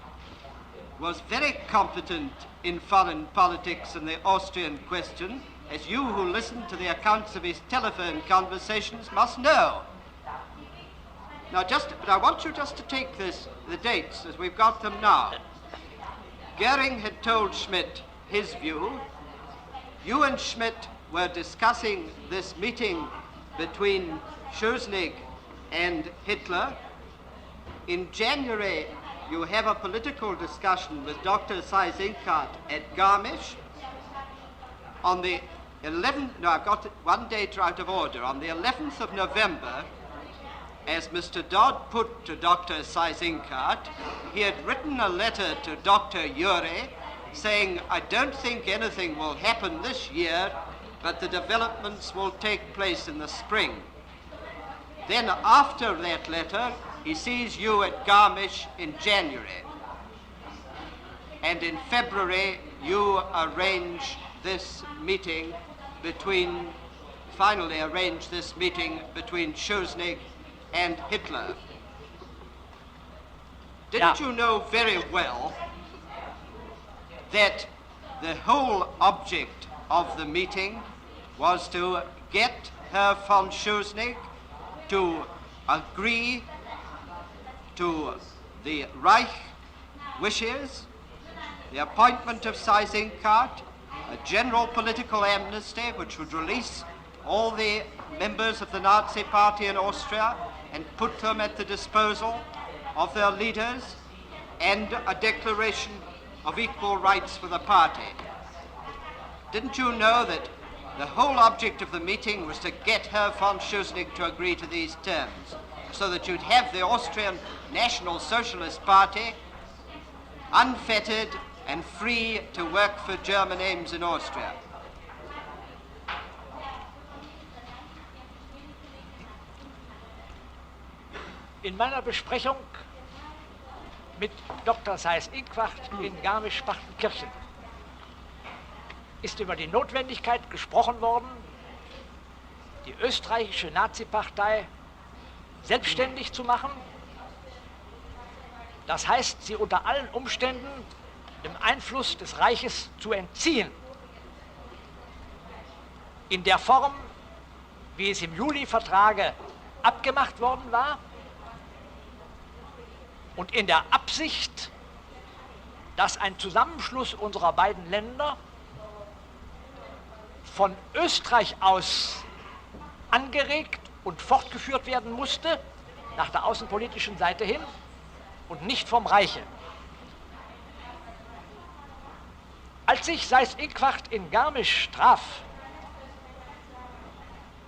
was very competent in foreign politics and the Austrian question, as you who listened to the accounts of his telephone conversations must know. Now, but I want you just to take the dates as we've got them now. Goering had told Schmidt his view. You and Schmidt were discussing this meeting between Schuschnigg and Hitler. In January, you have a political discussion with Dr. Seyss-Inquart at Garmisch. On the 11th, no, I've got one date out of order. On the 11th of November, as Mr. Dodd put to Dr. Seyss-Inquart, he had written a letter to Dr. Ure saying, I don't think anything will happen this year, but the developments will take place in the spring. Then after that letter, he sees you at Garmisch in January. And in February, you arrange this meeting finally arrange this meeting between Schuschnigg and Hitler. Didn't you know very well that the whole object of the meeting was to get Herr von Schuschnigg to agree to the Reich wishes, the appointment of Seyss-Inquart, a general political amnesty which would release all the members of the Nazi Party in Austria and put them at the disposal of their leaders, and a declaration of equal rights for the party? Didn't you know that the whole object of the meeting was to get Herr von Schuschnigg to agree to these terms, so that you'd have the Austrian National Socialist Party unfettered and free to work for German aims in Austria? In meiner Besprechung mit Dr. Seyss-Inquart in Garmisch-Partenkirchen ist über die Notwendigkeit gesprochen worden, die österreichische Nazi-Partei selbstständig zu machen. Das heißt, sie unter allen Umständen dem Einfluss des Reiches zu entziehen. In der Form, wie es im Juli-Vertrage abgemacht worden war und in der Absicht, dass ein Zusammenschluss unserer beiden Länder von Österreich aus angeregt und fortgeführt werden musste, nach der außenpolitischen Seite hin und nicht vom Reiche. Als sich Seyß-Inquart in Garmisch traf,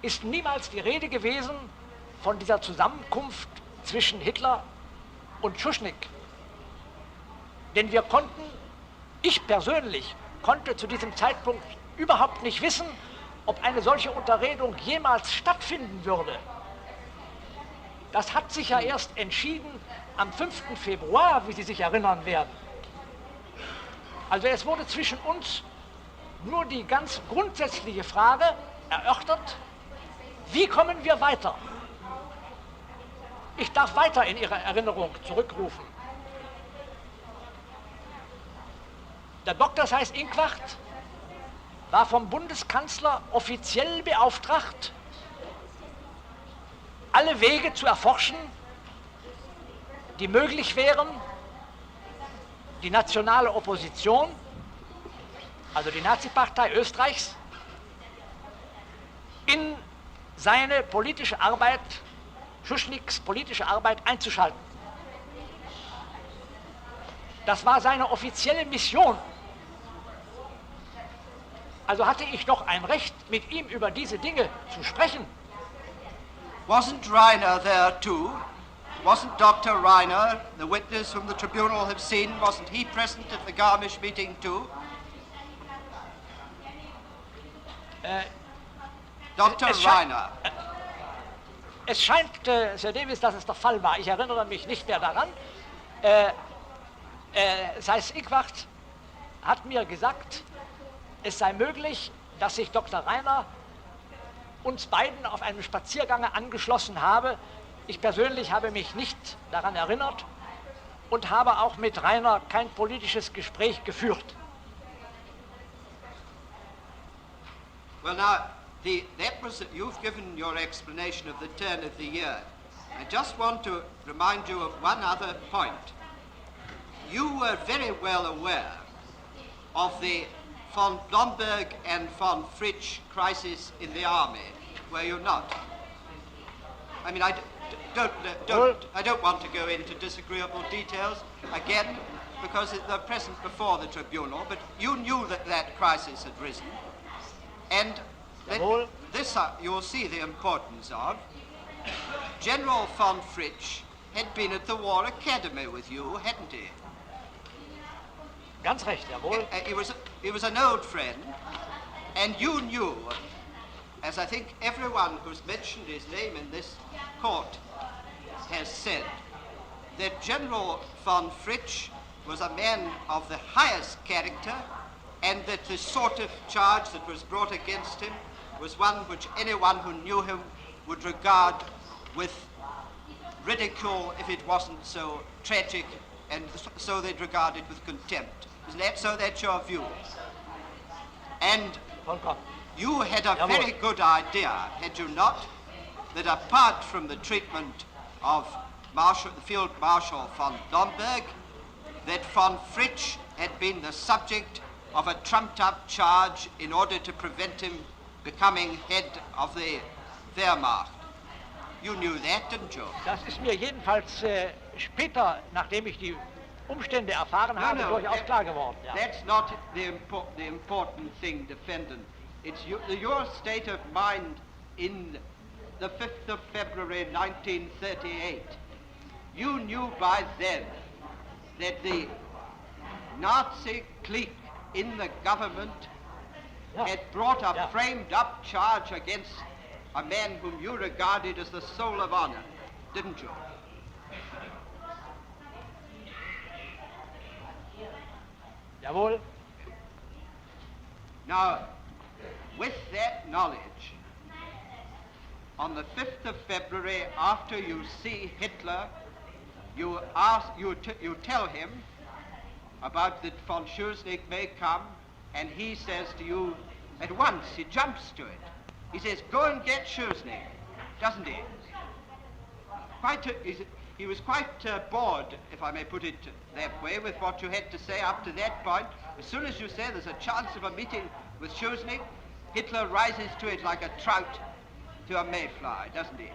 ist niemals die Rede gewesen von dieser Zusammenkunft zwischen Hitler und Schuschnigg. Denn wir konnten, ich persönlich, konnte zu diesem Zeitpunkt überhaupt nicht wissen, ob eine solche Unterredung jemals stattfinden würde. Das hat sich ja erst entschieden am 5. Februar, wie Sie sich erinnern werden. Also es wurde zwischen uns nur die ganz grundsätzliche Frage erörtert, wie kommen wir weiter? Ich darf weiter in Ihre Erinnerung zurückrufen. Der Dr. Seyß-Inquart war vom Bundeskanzler offiziell beauftragt, alle Wege zu erforschen, die möglich wären, die nationale Opposition, also die Nazi-Partei Österreichs, in seine politische Arbeit, Schuschniggs politische Arbeit einzuschalten. Das war seine offizielle Mission. Also hatte ich doch ein Recht, mit ihm über diese Dinge zu sprechen. Wasn't Reiner there too? Wasn't Dr. Reiner, the witness whom the tribunal have seen, wasn't he present at the Garmisch meeting too? Dr. Reiner. Es scheint, Sir Davis, dass es der Fall war. Ich erinnere mich nicht mehr daran. Seyß-Inquart hat mir gesagt, es sei möglich, dass sich Dr. Reiner uns beiden auf einem Spaziergang angeschlossen habe. Ich persönlich habe mich nicht daran erinnert und habe auch mit Reiner kein politisches Gespräch geführt. Well, now, you've given your explanation of the turn of the year. I just want to remind you of one other point. You were very well aware of the von Blomberg and von Fritsch crisis in the army, were you not? I mean, I don't want to go into disagreeable details again, because they're present before the tribunal, but you knew that that crisis had risen, and this you'll see the importance of. General von Fritsch had been at the War Academy with you, hadn't he? Ganz recht, jawohl. He was an old friend, and you knew, as I think everyone who's mentioned his name in this court has said, that General von Fritsch was a man of the highest character, and that the sort of charge that was brought against him was one which anyone who knew him would regard with ridicule if it wasn't so tragic, and so they'd regard it with contempt. Isn't that so? That's your view. And you had a very good idea, had you not, that apart from the treatment of the Field Marshal von Blomberg, that von Fritsch had been the subject of a trumped-up charge in order to prevent him becoming head of the Wehrmacht. You knew that, didn't you? Das ist mir jedenfalls später, nachdem ich die Umstände erfahren habe, durchaus klar geworden. Ja. That's not the important thing, Defendant. It's your state of mind in the 5th of February 1938. You knew by then that the Nazi clique in the government had brought a framed-up charge against a man whom you regarded as the soul of honor, didn't you? Jawohl. Now, with that knowledge, on the 5th of February, after you see Hitler, you tell him about that von Schuschnigg may come, and he says to you, at once, he jumps to it. He says, go and get Schuschnigg, doesn't he? He was quite bored, if I may put it that way, with what you had to say up to that point. As soon as you say there's a chance of a meeting with Schuschnigg, Hitler rises to it like a trout to a mayfly, doesn't he?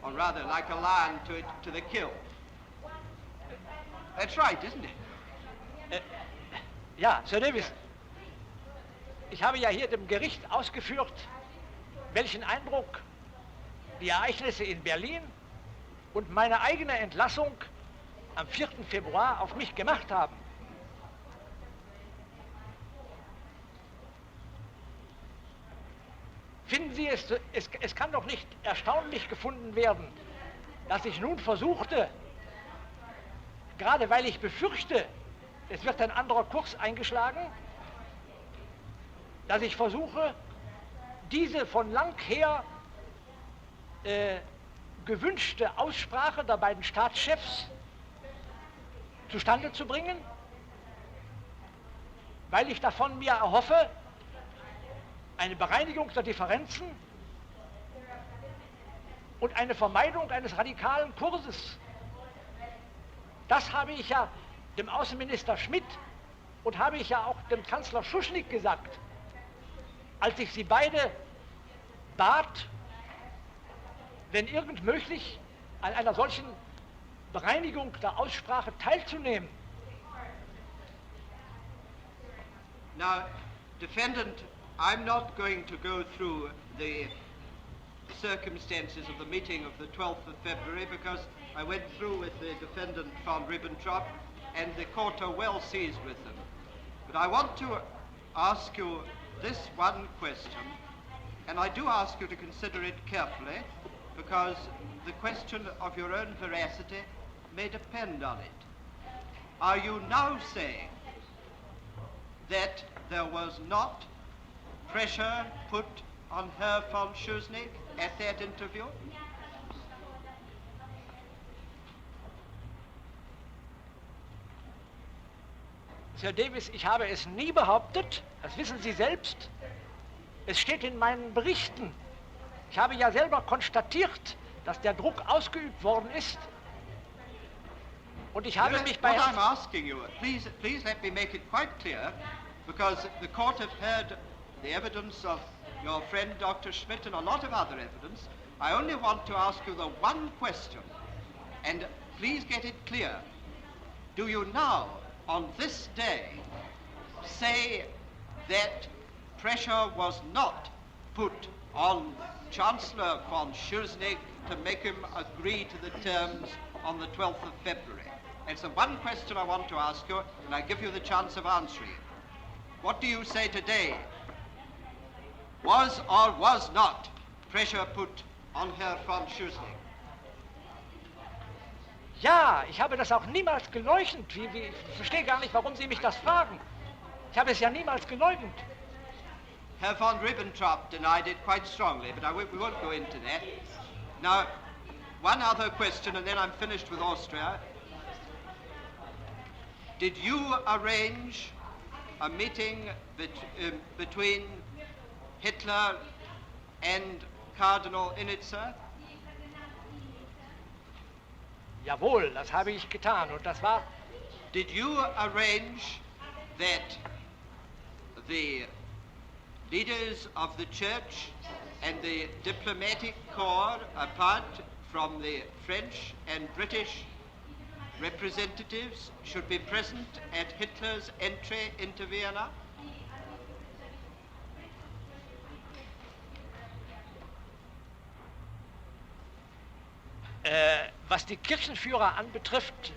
Or rather, like a lion to the kill. That's right, isn't it? Ja, Sir Davis, ich habe ja hier dem Gericht ausgeführt, welchen Eindruck die Ereignisse in Berlin und meine eigene Entlassung am 4. Februar auf mich gemacht haben. Finden Sie, es kann doch nicht erstaunlich gefunden werden, dass ich nun versuchte, gerade weil ich befürchte, es wird ein anderer Kurs eingeschlagen, dass ich versuche, diese von lang her gewünschte Aussprache der beiden Staatschefs zustande zu bringen, weil ich davon mir erhoffe, eine Bereinigung der Differenzen und eine Vermeidung eines radikalen Kurses. Das habe ich ja dem Außenminister Schmidt und habe ich ja auch dem Kanzler Schuschnigg gesagt, als ich sie beide bat, wenn irgend möglich, an einer solchen Bereinigung der Aussprache teilzunehmen. Now, Defendant, I'm not going to go through the circumstances of the meeting of the 12th of February because I went through with the Defendant von Ribbentrop and the court are well seized with them. But I want to ask you this one question, and I do ask you to consider it carefully, because the question of your own veracity may depend on it. Are you now saying that there was not pressure put on Herr von Schuschnigg at that interview? Sir Davis, ich habe es nie behauptet, das wissen Sie selbst. Es steht in meinen Berichten. Ich habe ja selber konstatiert, dass der Druck ausgeübt worden ist. Und ich habe mich bei... What I'm asking you, please let me make it quite clear, because the court have heard the evidence of your friend Dr. Schmidt and a lot of other evidence. I only want to ask you the one question, and please get it clear. Do you now, on this day, say that pressure was not put on Chancellor von Schuschnigg to make him agree to the terms on the 12th of February? It's the one question I want to ask you, and I give you the chance of answering it. What do you say today? Was or was not pressure put on Herr von Schuschnigg? Ja, ich habe das auch niemals geleugnet. Ich verstehe gar nicht, warum Sie mich das fragen. Ich habe es ja niemals geleugnet. Herr von Ribbentrop denied it quite strongly, but we won't go into that. Now, one other question, and then I'm finished with Austria. Did you arrange a meeting between Hitler and Cardinal Innitzer? Jawohl, das habe ich getan und das war... Did you arrange that the leaders of the church and the diplomatic corps, apart from the French and British representatives, should be present at Hitler's entry into Vienna? Was die Kirchenführer anbetrifft,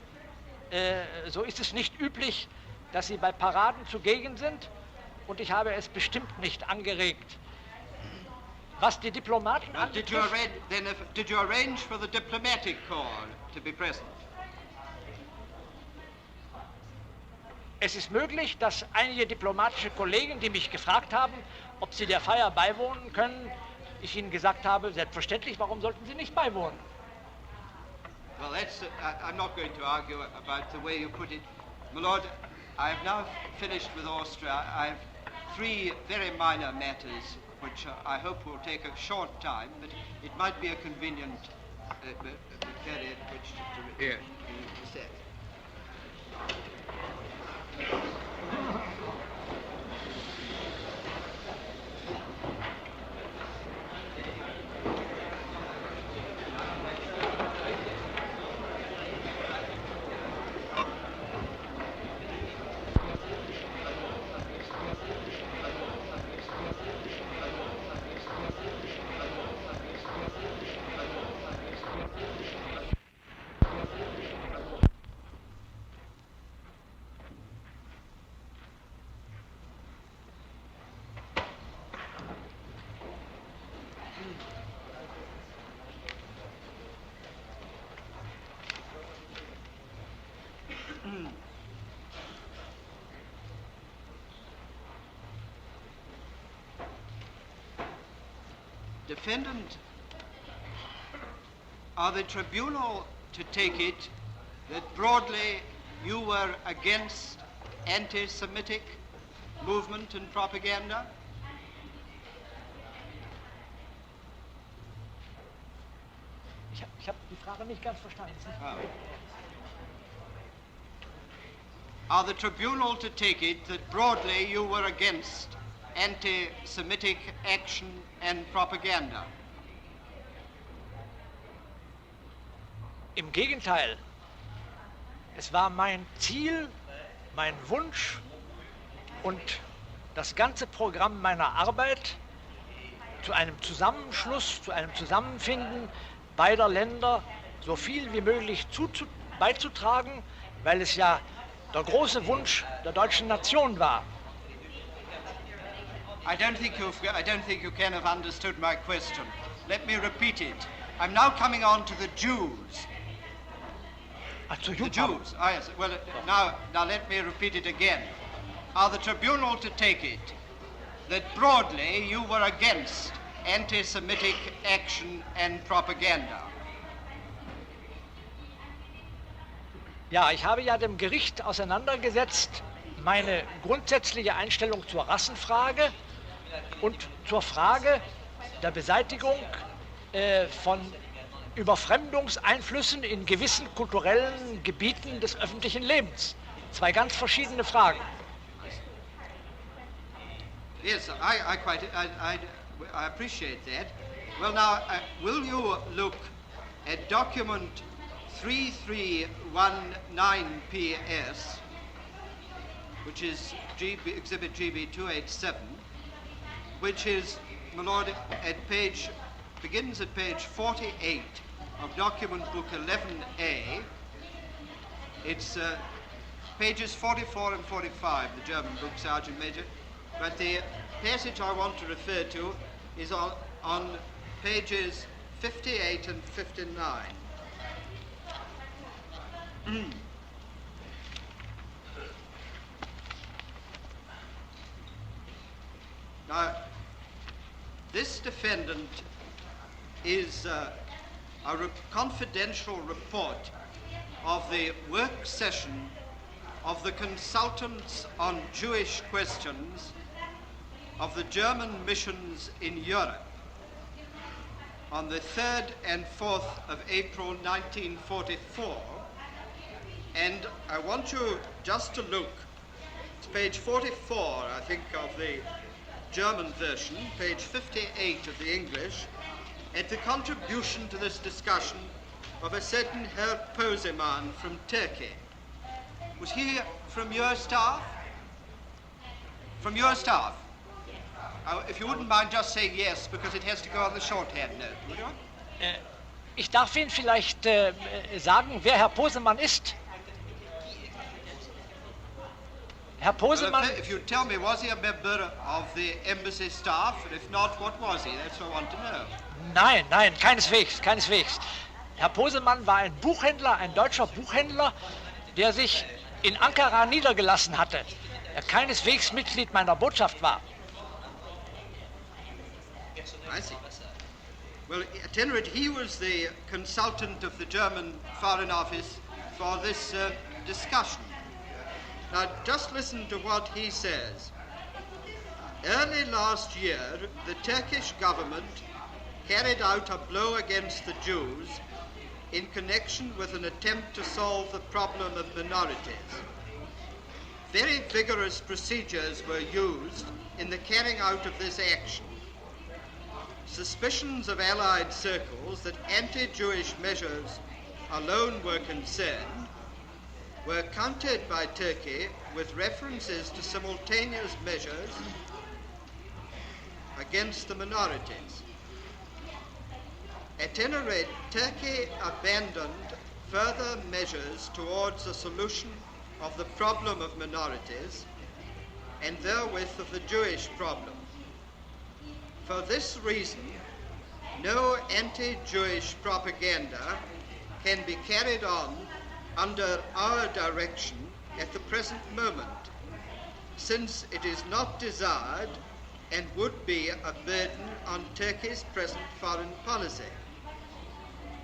so ist es nicht üblich, dass sie bei Paraden zugegen sind, und ich habe es bestimmt nicht angeregt. Was die Diplomaten anbetrifft... Did you arrange for the diplomatic corps to be present? Es ist möglich, dass einige diplomatische Kollegen, die mich gefragt haben, ob Sie der Feier beiwohnen können. Ich Ihnen gesagt habe, selbstverständlich, warum sollten Sie nicht beiwohnen? Well, I'm not going to argue about the way you put it. My Lord, I have now finished with Austria. I have 3 very minor matters which I hope will take a short time, but it might be a convenient period which to Yes. set. Defendant, are the tribunal to take it that broadly you were against anti-Semitic movement and propaganda? Ich hab die Frage nicht ganz verstanden. Are the tribunal to take it that broadly you were against anti-Semitic action and propaganda? Im Gegenteil, es war mein Ziel, mein Wunsch und das ganze Programm meiner Arbeit zu einem Zusammenschluss, zu einem Zusammenfinden beider Länder so viel wie möglich beizutragen, weil es ja der große Wunsch der deutschen Nation war. I don't think you can have understood my question. Let me repeat it. I'm now coming on to the Jews. The Jews. Ah, yes. Well, now let me repeat it again. Are the tribunal to take it that broadly you were against anti-Semitic action and propaganda? Ja, ich habe ja dem Gericht auseinandergesetzt meine grundsätzliche Einstellung zur Rassenfrage und zur Frage der Beseitigung von Überfremdungseinflüssen in gewissen kulturellen Gebieten des öffentlichen Lebens. 2 ganz verschiedene Fragen. Yes, I appreciate that. Well, now, will you look at document 3319 PS, which is Exhibit GB 287, which is, my Lord, begins at page 48 of document book 11A. It's pages 44 and 45, the German book, Sergeant Major. But the passage I want to refer to is on pages 58 and 59. Now, this defendant is a confidential report of the work session of the consultants on Jewish questions of the German missions in Europe on the 3rd and 4th of April 1944. And I want you just to look, it's page 44, I think, of the German version, page 58 of the English, at the contribution to this discussion of a certain Herr Poseman from Turkey. Was he from your staff? From your staff? If you wouldn't mind just saying yes, because it has to go on the shorthand note, would you? Ich darf Ihnen vielleicht sagen, wer Herr Poseman ist. Herr Poseman... Well, if you tell me, was he a member of the embassy staff? And if not, what was he? That's what I want to know. Nein, keineswegs. Herr Poseman war ein Buchhändler, ein deutscher Buchhändler, der sich in Ankara niedergelassen hatte, der keineswegs Mitglied meiner Botschaft war. I see. Well, at any rate, he was the consultant of the German Foreign Office for this discussion. Now, just listen to what he says. Early last year, the Turkish government carried out a blow against the Jews in connection with an attempt to solve the problem of minorities. Very vigorous procedures were used in the carrying out of this action. Suspicions of Allied circles that anti-Jewish measures alone were concerned were countered by Turkey with references to simultaneous measures against the minorities. At any rate, Turkey abandoned further measures towards a solution of the problem of minorities and therewith of the Jewish problem. For this reason, no anti-Jewish propaganda can be carried on under our direction at the present moment, since it is not desired and would be a burden on Turkey's present foreign policy.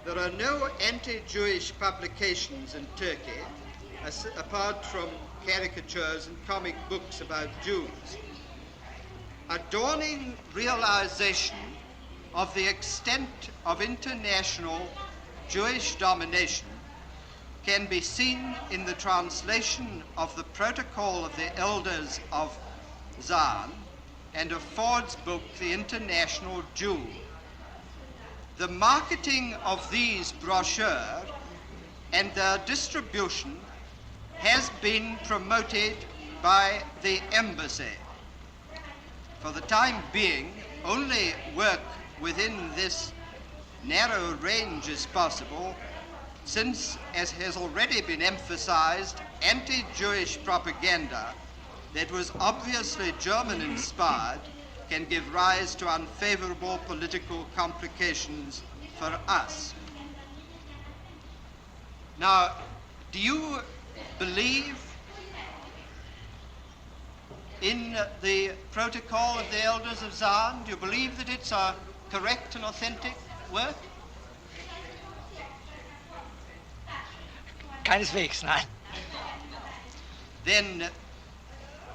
There are no anti-Jewish publications in Turkey, apart from caricatures and comic books about Jews. A dawning realization of the extent of international Jewish domination can be seen in the translation of the Protocol of the Elders of Zion and of Ford's book, The International Jew. The marketing of these brochures and their distribution has been promoted by the embassy. For the time being, only work within this narrow range is possible, since, as has already been emphasized, anti-Jewish propaganda that was obviously German-inspired can give rise to unfavorable political complications for us. Now, do you believe in the Protocol of the Elders of Zion? Do you believe that it's a correct and authentic work? Keineswegs, nein. Then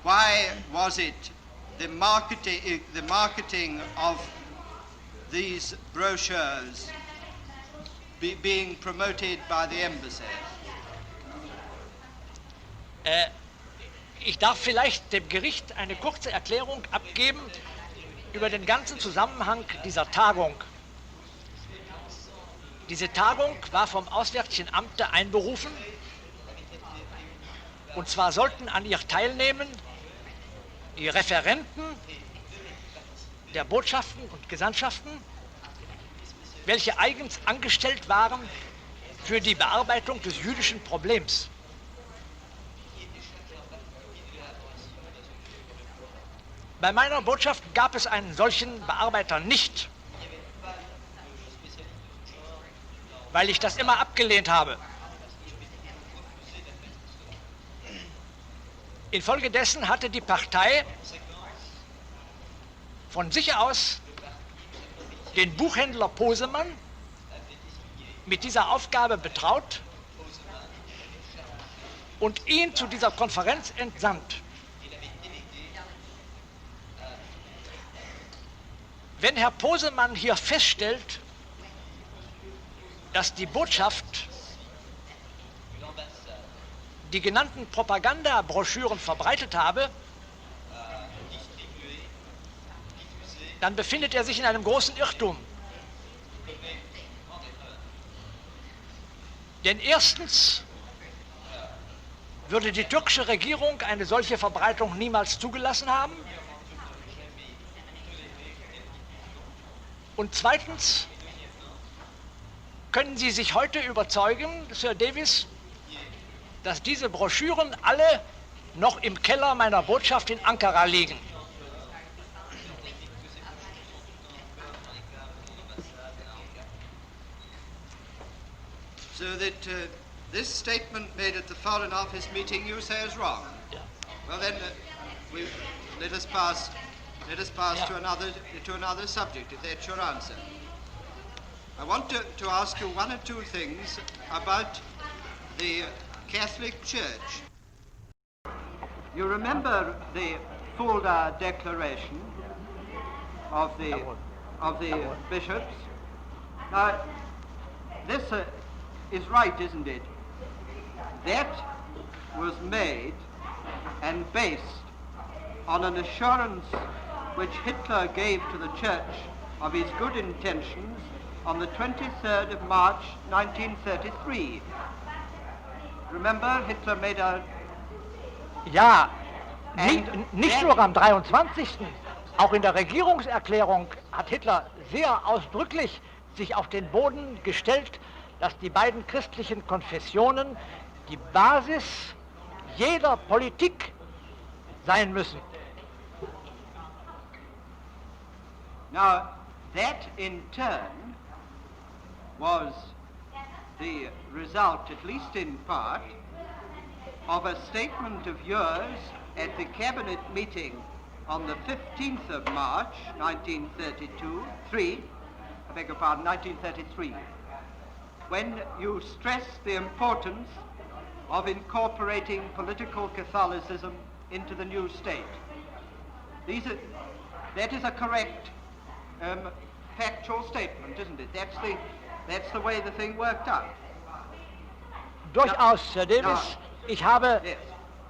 why was it the marketing of these brochures being promoted by the embassy? Ich darf vielleicht dem Gericht eine kurze Erklärung abgeben über den ganzen Zusammenhang dieser Tagung. Diese Tagung war vom Auswärtigen Amte einberufen, und zwar sollten an ihr teilnehmen die Referenten der Botschaften und Gesandtschaften, welche eigens angestellt waren für die Bearbeitung des jüdischen Problems. Bei meiner Botschaft gab es einen solchen Bearbeiter nicht, weil ich das immer abgelehnt habe. Infolgedessen hatte die Partei von sich aus den Buchhändler Posemann mit dieser Aufgabe betraut und ihn zu dieser Konferenz entsandt. Wenn Herr Posemann hier feststellt, dass die Botschaft die genannten Propagandabroschüren verbreitet habe, dann befindet er sich in einem großen Irrtum. Denn erstens würde die türkische Regierung eine solche Verbreitung niemals zugelassen haben. Und zweitens können Sie sich heute überzeugen, Sir Davis, dass diese Broschüren alle noch im Keller meiner Botschaft in Ankara liegen. So that this statement made at the Foreign Office meeting you say is wrong? Yeah. Well then, let us pass let us pass to another subject, if that's your answer. I want to ask you one or two things about the Catholic Church. You remember the Fulda Declaration of the bishops? Now, this is right, isn't it? That was made and based on an assurance which Hitler gave to the Church of his good intentions on the 23rd of March 1933. Remember, Hitler made a... Ja, nicht nur am 23. Auch in der Regierungserklärung hat Hitler sehr ausdrücklich sich auf den Boden gestellt, dass die beiden christlichen Konfessionen die Basis jeder Politik sein müssen. Now, that in turn was the result, at least in part, of a statement of yours at the cabinet meeting on the 15th of March 1933, when you stressed the importance of incorporating political Catholicism into the new state. That is a correct factual statement, isn't it? That's the way the thing worked out. Durchaus, Herr Davis. Ich habe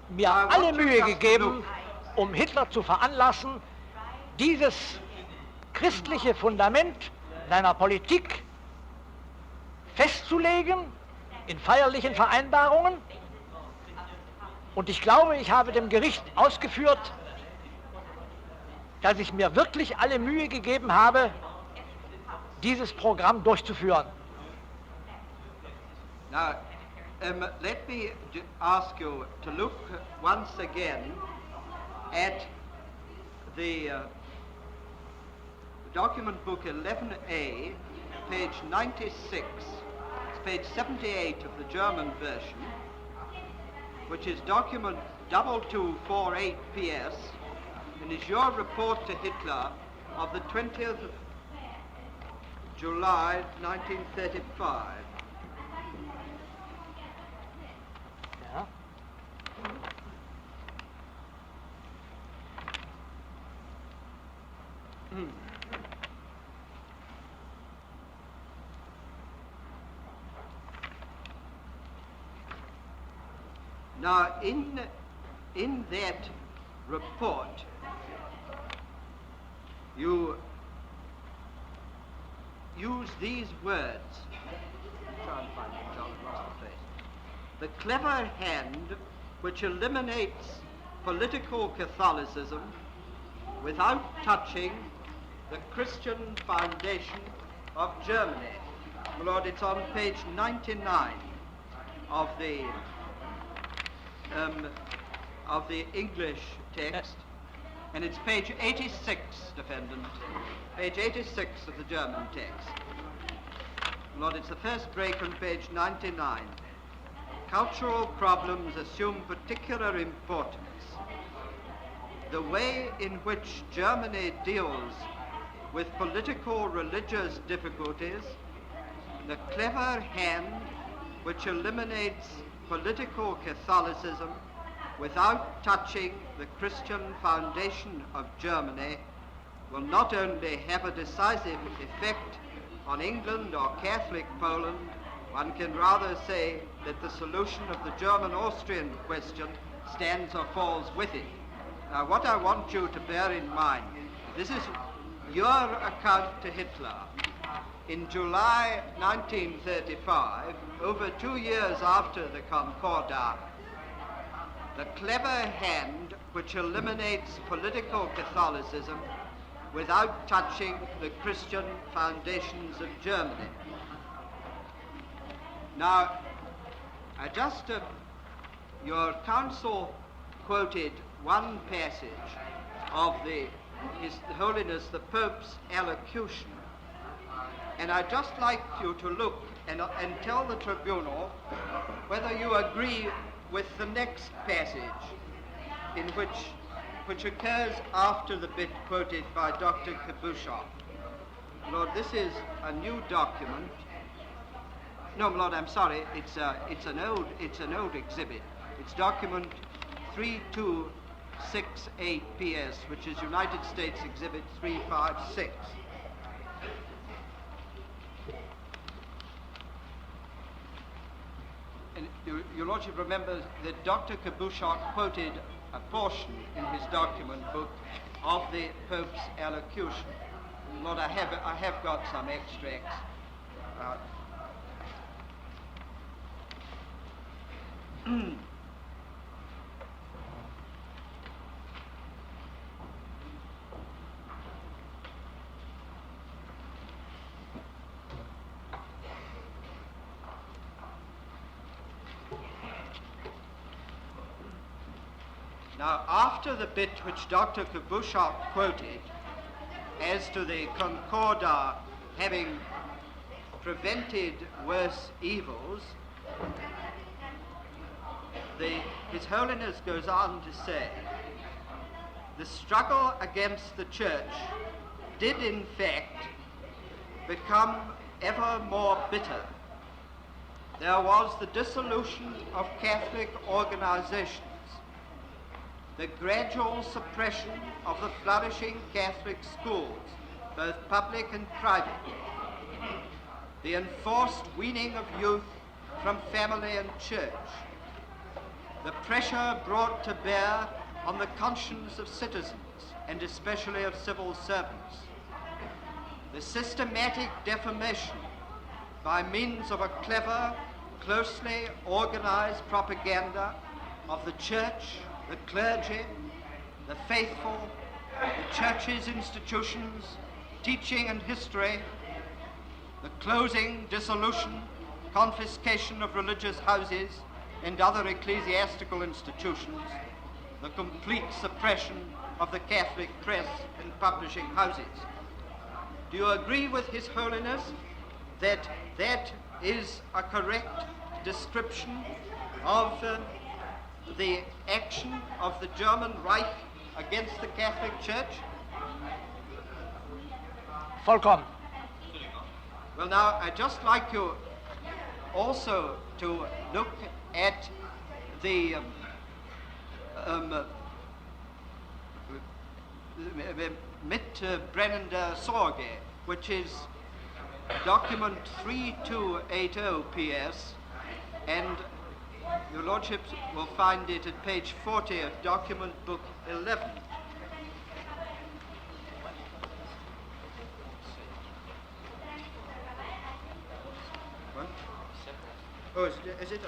mir alle Mühe gegeben, Hitler zu veranlassen, dieses christliche Fundament seiner Politik festzulegen in feierlichen Vereinbarungen. Und ich glaube, ich habe dem Gericht ausgeführt, dass ich mir wirklich alle Mühe gegeben habe, dieses Programm durchzuführen. Now, let me ask you to look once again at the document book 11A, page 96, it's page 78 of the German version, which is document 2248 PS, and is your report to Hitler of the 20th of July 1935. Ja. Now, in that report, you use these words. Try and find it, John, lost the place. The clever hand which eliminates political Catholicism without touching the Christian foundation of Germany. My Lord, it's on page 99 of the English text, and it's page 86, Defendant, page 86 of the German text. My Lord, it's the first break on page 99. Cultural problems assume particular importance. The way in which Germany deals with political religious difficulties, the clever hand which eliminates political Catholicism without touching the Christian foundation of Germany, will not only have a decisive effect on England or Catholic Poland, one can rather say that the solution of the German-Austrian question stands or falls with it. Now, what I want you to bear in mind, this is your account to Hitler. In July 1935, over 2 years after the Concordat, the clever hand which eliminates political Catholicism without touching the Christian foundations of Germany. Now, your counsel quoted one passage of His Holiness the Pope's allocution, and I'd just like you to look and tell the tribunal whether you agree with the next passage in which which occurs after the bit quoted by Dr. Kabushov. Lord, this is a new document. No, Lord, I'm sorry. It's an old exhibit. It's document 3268 PS, which is United States Exhibit 356. And your Lordship remembers that Dr. Kabushok quoted a portion in his document book of the Pope's allocution. Lord, I have got some extracts. Now, after the bit which Dr. Kabushok quoted as to the Concordat having prevented worse evils, His Holiness goes on to say, the struggle against the Church did in fact become ever more bitter. There was the dissolution of Catholic organizations, the gradual suppression of the flourishing Catholic schools, both public and private, the enforced weaning of youth from family and church, the pressure brought to bear on the conscience of citizens, and especially of civil servants, the systematic defamation by means of a clever, closely organized propaganda of the Church, the clergy, the faithful, the Church's institutions, teaching and history, the closing, dissolution, confiscation of religious houses and other ecclesiastical institutions, the complete suppression of the Catholic press and publishing houses. Do you agree with His Holiness that that is a correct description of the action of the German Reich against the Catholic Church? Vollkommen. Well, now, I'd just like you also to look at the Mitbrennende Sorge, which is document 3280 PS, and your Lordships will find it at page 40 of document book 11. What? Oh, is it?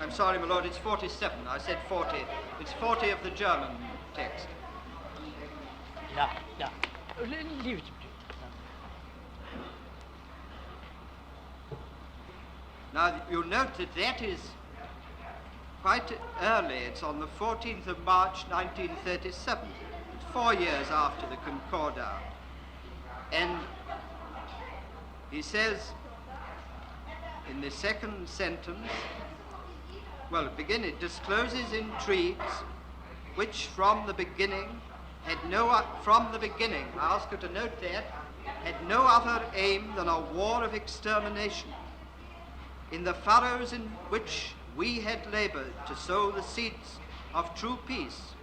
I'm sorry, my lord, it's 47. I said 40. It's 40 of the German text. Ja, ja. Leave it. Now, you'll note that that is quite early. It's on the 14th of March, 1937. It's 4 years after the Concordat. And he says in the second sentence, well, it discloses intrigues which from the beginning had I ask you to note that, had no other aim than a war of extermination. In the furrows in which we had labored to sow the seeds of true peace,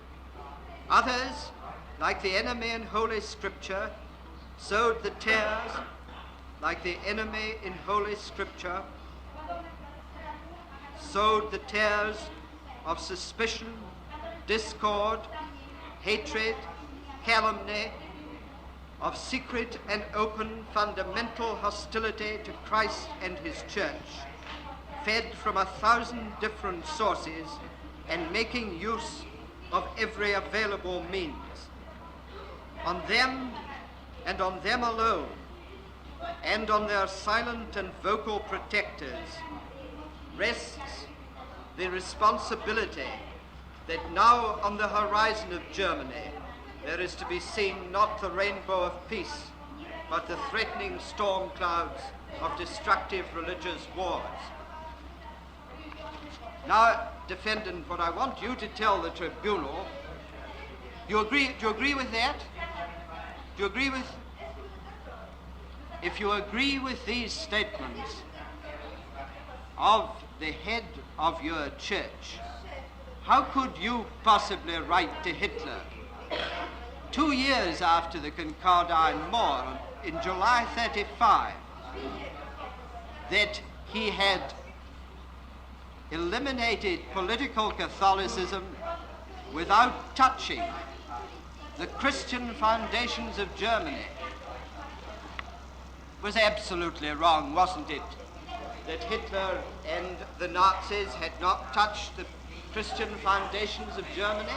others, like the enemy in Holy Scripture, sowed the tares, like the enemy in Holy Scripture, sowed the tares of suspicion, discord, hatred, calumny, of secret and open fundamental hostility to Christ and His Church, fed from 1,000 different sources and making use of every available means. On them and on them alone, and on their silent and vocal protectors, rests the responsibility that now on the horizon of Germany there is to be seen not the rainbow of peace, but the threatening storm clouds of destructive religious wars. Now, defendant, what I want you to tell the tribunal, do you agree with that? Do you agree with? If you agree with these statements of the head of your church, how could you possibly write to Hitler 2 years after the Concordine War, in July 35, that he had eliminated political Catholicism without touching the Christian foundations of Germany? It was absolutely wrong, wasn't it, that Hitler and the Nazis had not touched the Christian foundations of Germany?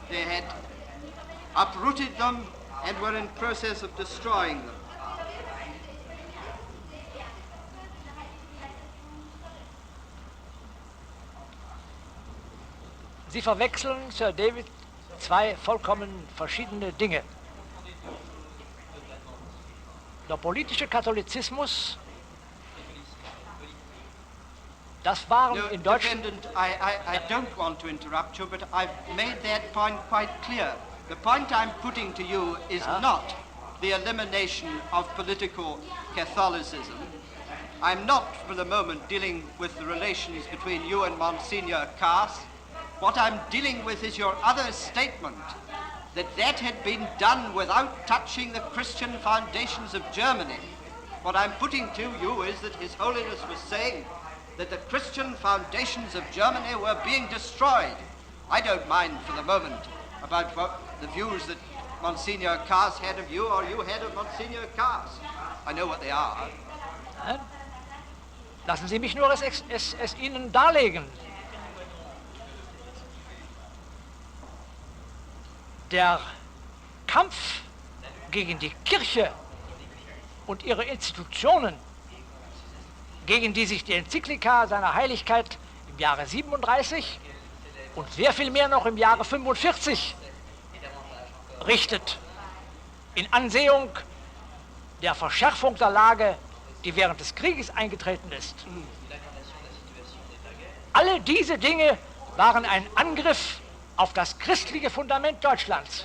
They had uprooted them and were in process of destroying them. Sie verwechseln, Sir David, zwei vollkommen verschiedene Dinge. Der politische Katholizismus, das waren No, in Deutschland... Defendant, I don't want to interrupt you, but I've made that point quite clear. The point I'm putting to you is not the elimination of political Catholicism. I'm not, for the moment, dealing with the relations between you and Monsignor Kaas. What I'm dealing with is your other statement, that had been done without touching the Christian foundations of Germany. What I'm putting to you is that His Holiness was saying that the Christian foundations of Germany were being destroyed. I don't mind for the moment about what the views that Monsignor Kaas had of you or you had of Monsignor Kaas. I know what they are. Lassen Sie mich nur es Ihnen darlegen. Der Kampf gegen die Kirche und ihre Institutionen, gegen die sich die Enzyklika seiner Heiligkeit im Jahre 37 und sehr viel mehr noch im Jahre 45 richtet, in Ansehung der Verschärfung der Lage, die während des Krieges eingetreten ist. Alle diese Dinge waren ein Angriff auf das christliche Fundament Deutschlands.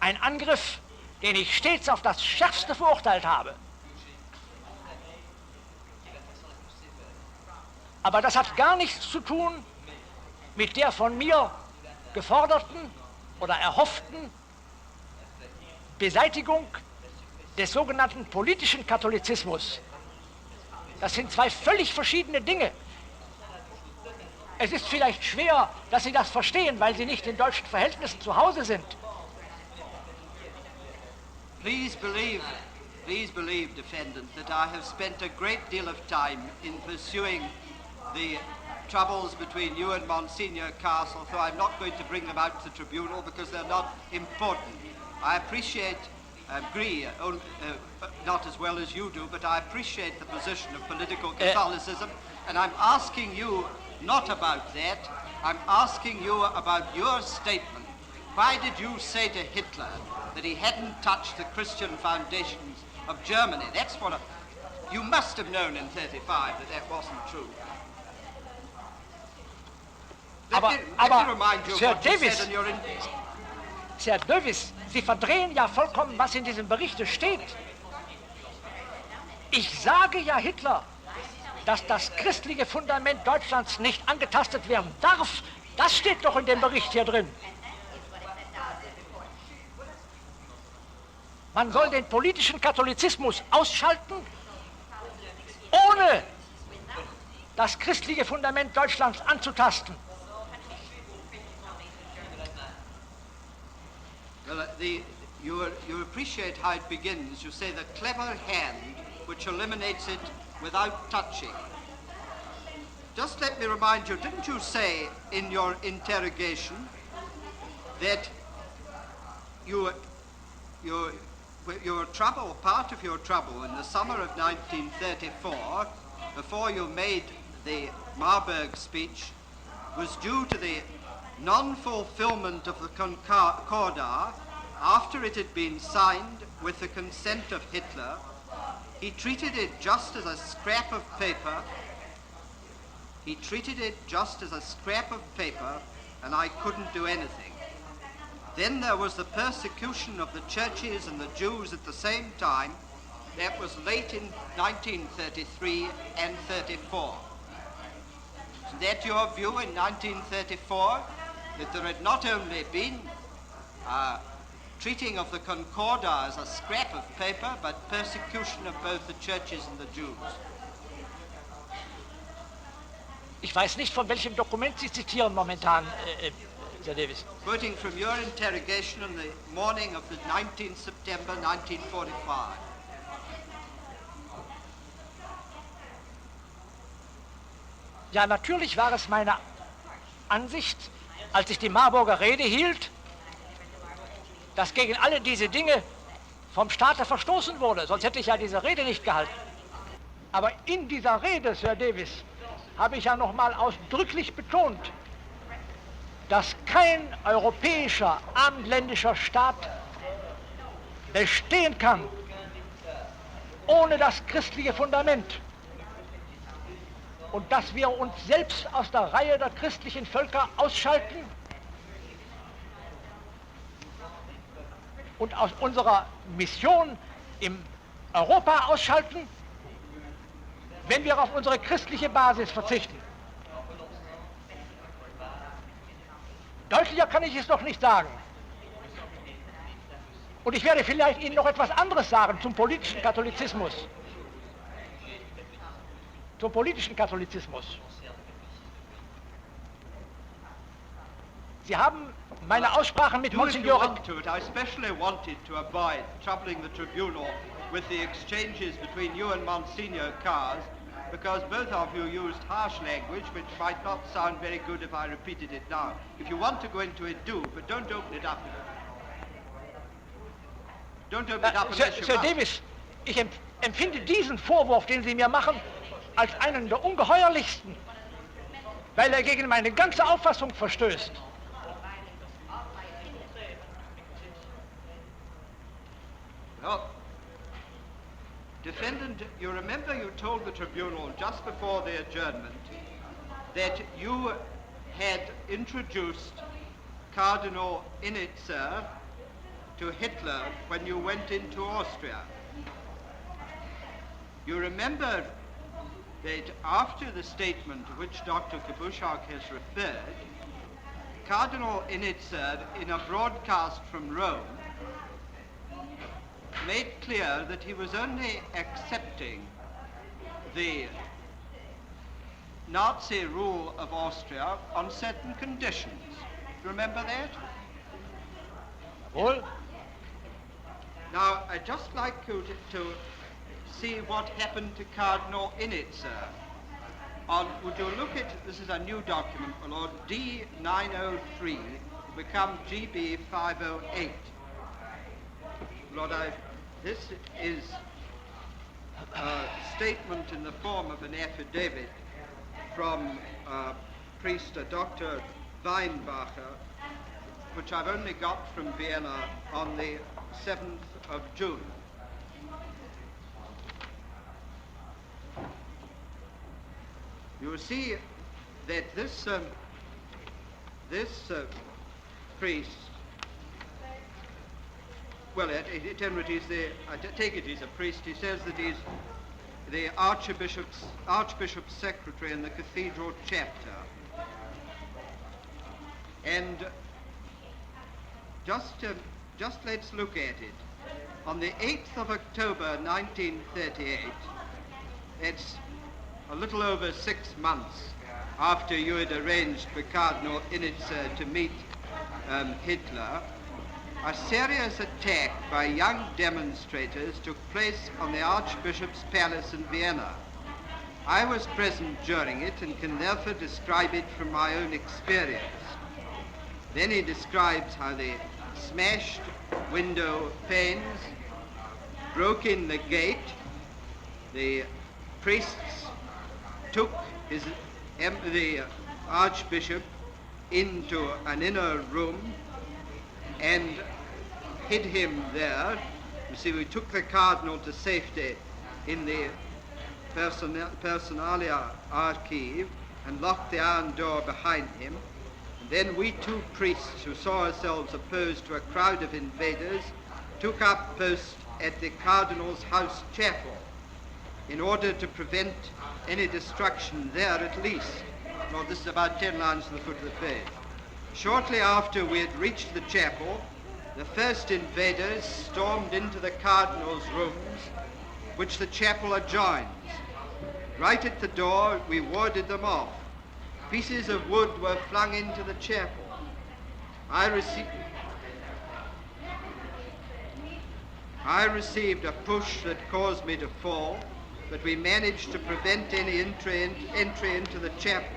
Ein Angriff, den ich stets auf das Schärfste verurteilt habe. Aber das hat gar nichts zu tun mit der von mir geforderten oder erhofften Beseitigung des sogenannten politischen Katholizismus. Das sind zwei völlig verschiedene Dinge. Es ist vielleicht schwer, dass Sie das verstehen, weil Sie nicht in deutschen Verhältnissen zu Hause sind. Please believe, Defendant, that I have spent a great deal of time in pursuing the troubles between you and Monsignor Kaas, although I'm not going to bring them out to the tribunal because they're not important. I agree, not as well as you do, but I appreciate the position of political Catholicism, and I'm asking you not about that. I'm asking you about your statement. Why did you say to Hitler that he hadn't touched the Christian foundations of Germany? That's what you must have known in 35 that wasn't true. Let me remind you of what you said in your... Sir Davis, Sie verdrehen ja vollkommen, was in diesem Berichte steht. Ich sage ja Hitler, dass das christliche Fundament Deutschlands nicht angetastet werden darf. Das steht doch in dem Bericht hier drin. Man soll den politischen Katholizismus ausschalten, ohne das christliche Fundament Deutschlands anzutasten. Well, you appreciate how it begins. You say the clever hand which eliminates it without touching. Just let me remind you, didn't you say in your interrogation that your trouble, part of your trouble in the summer of 1934, before you made the Marburg speech, was due to the non-fulfillment of the Concordat after it had been signed with the consent of Hitler? He treated it just as a scrap of paper He treated it just as a scrap of paper, and I couldn't do anything. Then there was the persecution of the churches and the Jews at the same time. That was late in 1933 and 34. Is that your view in 1934? That there had not only been treating of the Concordat as a scrap of paper, but persecution of both the churches and the Jews? Ich weiß nicht, von welchem Dokument Sie zitieren momentan, Sir Davis. Quoting from your interrogation on the morning of the 19th September 1945. Ja, natürlich war es meine Ansicht, als ich die Marburger Rede hielt, dass gegen alle diese Dinge vom Staate verstoßen wurde. Sonst hätte ich ja diese Rede nicht gehalten. Aber in dieser Rede, Sir Davis, habe ich ja nochmal ausdrücklich betont, dass kein europäischer abendländischer Staat bestehen kann ohne das christliche Fundament. Und dass wir uns selbst aus der Reihe der christlichen Völker ausschalten und aus unserer Mission im Europa ausschalten, wenn wir auf unsere christliche Basis verzichten. Deutlicher kann ich es doch nicht sagen. Und ich werde vielleicht Ihnen noch etwas anderes sagen zum politischen Katholizismus. Zum politischen Katholizismus. Sie haben meine Aussprachen mit Monsignor... I especially wanted to avoid troubling the tribunal with the exchanges between you and Monsignor Kaas, because both of you used harsh language which might not sound very good if I repeated it now. If you want to go into it, do, but don't open it up. Don't open it up unless you Sir must. Davis, ich empfinde diesen Vorwurf, den Sie mir machen, als einen der ungeheuerlichsten, weil er gegen meine ganze Auffassung verstößt. Well, Defendant, you remember you told the tribunal just before the adjournment that you had introduced Cardinal Innitzer to Hitler when you went into Austria. You remember that after the statement to which Dr. Kabushak has referred, Cardinal Innitzer, in a broadcast from Rome, made clear that he was only accepting the Nazi rule of Austria on certain conditions. Remember that? Wohl? Now, I'd just like you to see what happened to Cardinal Innitzer. Would you look at, this is a new document, my Lord, D903, become GB 508. Lord, this is a statement in the form of an affidavit from priest, Dr. Weinbacher, which I've only got from Vienna on the 7th of June. You will see that this priest, well, I take it he's a priest. He says that he's the Archbishop's secretary in the cathedral chapter. And just let's look at it. On the 8th of October 1938, it's a little over 6 months after you had arranged for Cardinal Innitzer to meet Hitler, a serious attack by young demonstrators took place on the Archbishop's palace in Vienna. I was present during it and can therefore describe it from my own experience. Then he describes how they smashed window panes, broke in the gate. The priests took the Archbishop into an inner room and hid him there. You see, we took the Cardinal to safety in the Personalia archive, and locked the iron door behind him. And then we two priests, who saw ourselves opposed to a crowd of invaders, took up post at the Cardinal's house chapel in order to prevent any destruction there at least. Well, this is about 10 lines from the foot of the page. Shortly after we had reached the chapel, the first invaders stormed into the Cardinal's rooms, which the chapel adjoins. Right at the door, we warded them off. Pieces of wood were flung into the chapel. I received a push that caused me to fall, but we managed to prevent any entry into the chapel.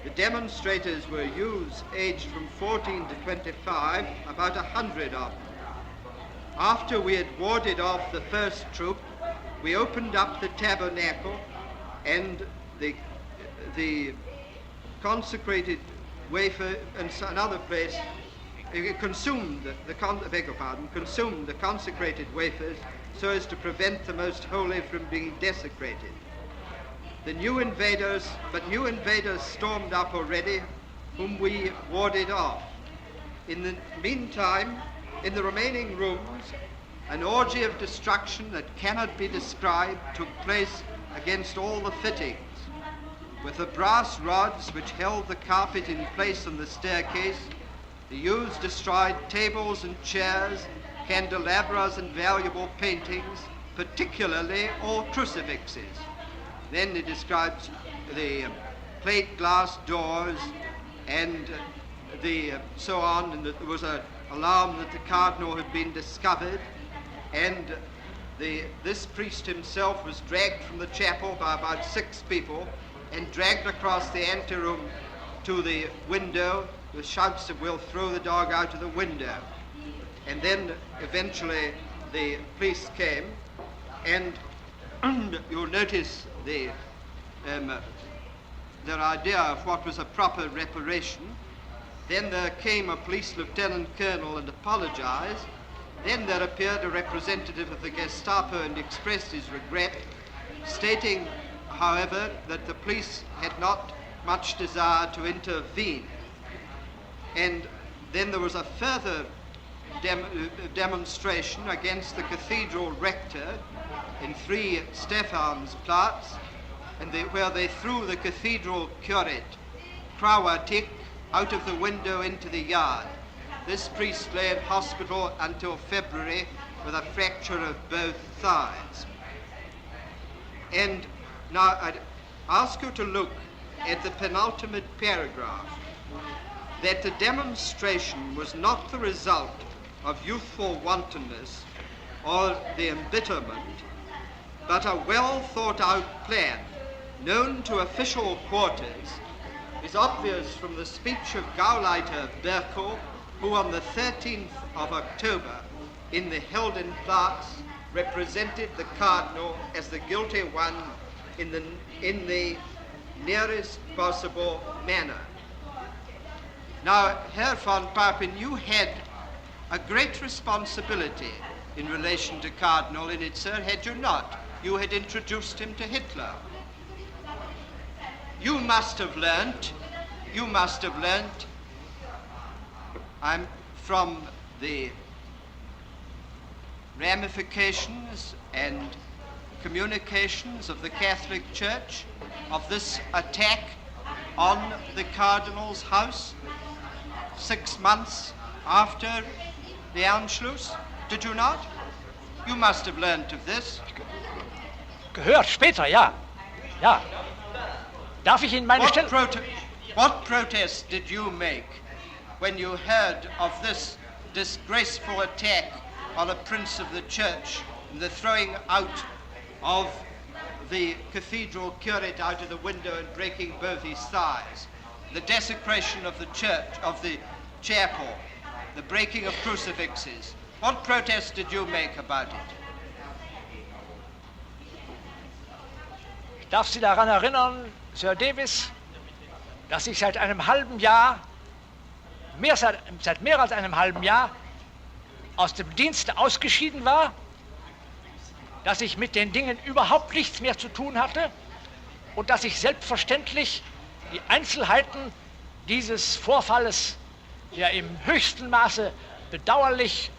The demonstrators were youths aged from 14 to 25, about 100 of them. After we had warded off the first troop, we opened up the tabernacle, and the consecrated wafer and another place consumed the consecrated wafers so as to prevent the most holy from being desecrated. New invaders stormed up already, whom we warded off. In the meantime, in the remaining rooms, an orgy of destruction that cannot be described took place against all the fittings. With the brass rods which held the carpet in place on the staircase, the youths destroyed tables and chairs, candelabras and valuable paintings, particularly all crucifixes. Then it describes the plate glass doors and so on, and that there was an alarm that the cardinal had been discovered, and this priest himself was dragged from the chapel by about 6 people and dragged across the anteroom to the window with shouts of "We'll throw the dog out of the window." And then eventually the police came, and you'll notice their idea of what was a proper reparation. Then there came a police lieutenant colonel and apologized. Then there appeared a representative of the Gestapo and expressed his regret, stating, however, that the police had not much desire to intervene. And then there was a further demonstration against the cathedral rector in 3 Stephansplatz, and where they threw the cathedral curate, Krawatik, out of the window into the yard. This priest lay in hospital until February with a fracture of both thighs. And now I'd ask you to look at the penultimate paragraph, that the demonstration was not the result of youthful wantonness or the embitterment, but a well-thought-out plan known to official quarters, is obvious from the speech of Gauleiter Berko, who on the 13th of October in the Heldenplatz represented the cardinal as the guilty one in the nearest possible manner. Now, Herr von Papen, you had a great responsibility in relation to Cardinal Innitzer, had you not? You had introduced him to Hitler. You must have learnt, I'm from the ramifications and communications of the Catholic Church of this attack on the Cardinal's house 6 months after the Anschluss. Did you not? You must have learnt of this. Gehört, später, ja. Ja. Darf ich Ihnen meine Stelle... What protest did you make when you heard of this disgraceful attack on a prince of the church and the throwing out of the cathedral curate out of the window and breaking both his thighs, the desecration of the church, of the chapel, the breaking of crucifixes? What protest did you make about it? Ich darf Sie daran erinnern, Sir Davis, dass ich seit einem halben Jahr, seit mehr als einem halben Jahr, aus dem Dienst ausgeschieden war, dass ich mit den Dingen überhaupt nichts mehr zu tun hatte und dass ich selbstverständlich die Einzelheiten dieses Vorfalles, der im höchsten Maße bedauerlich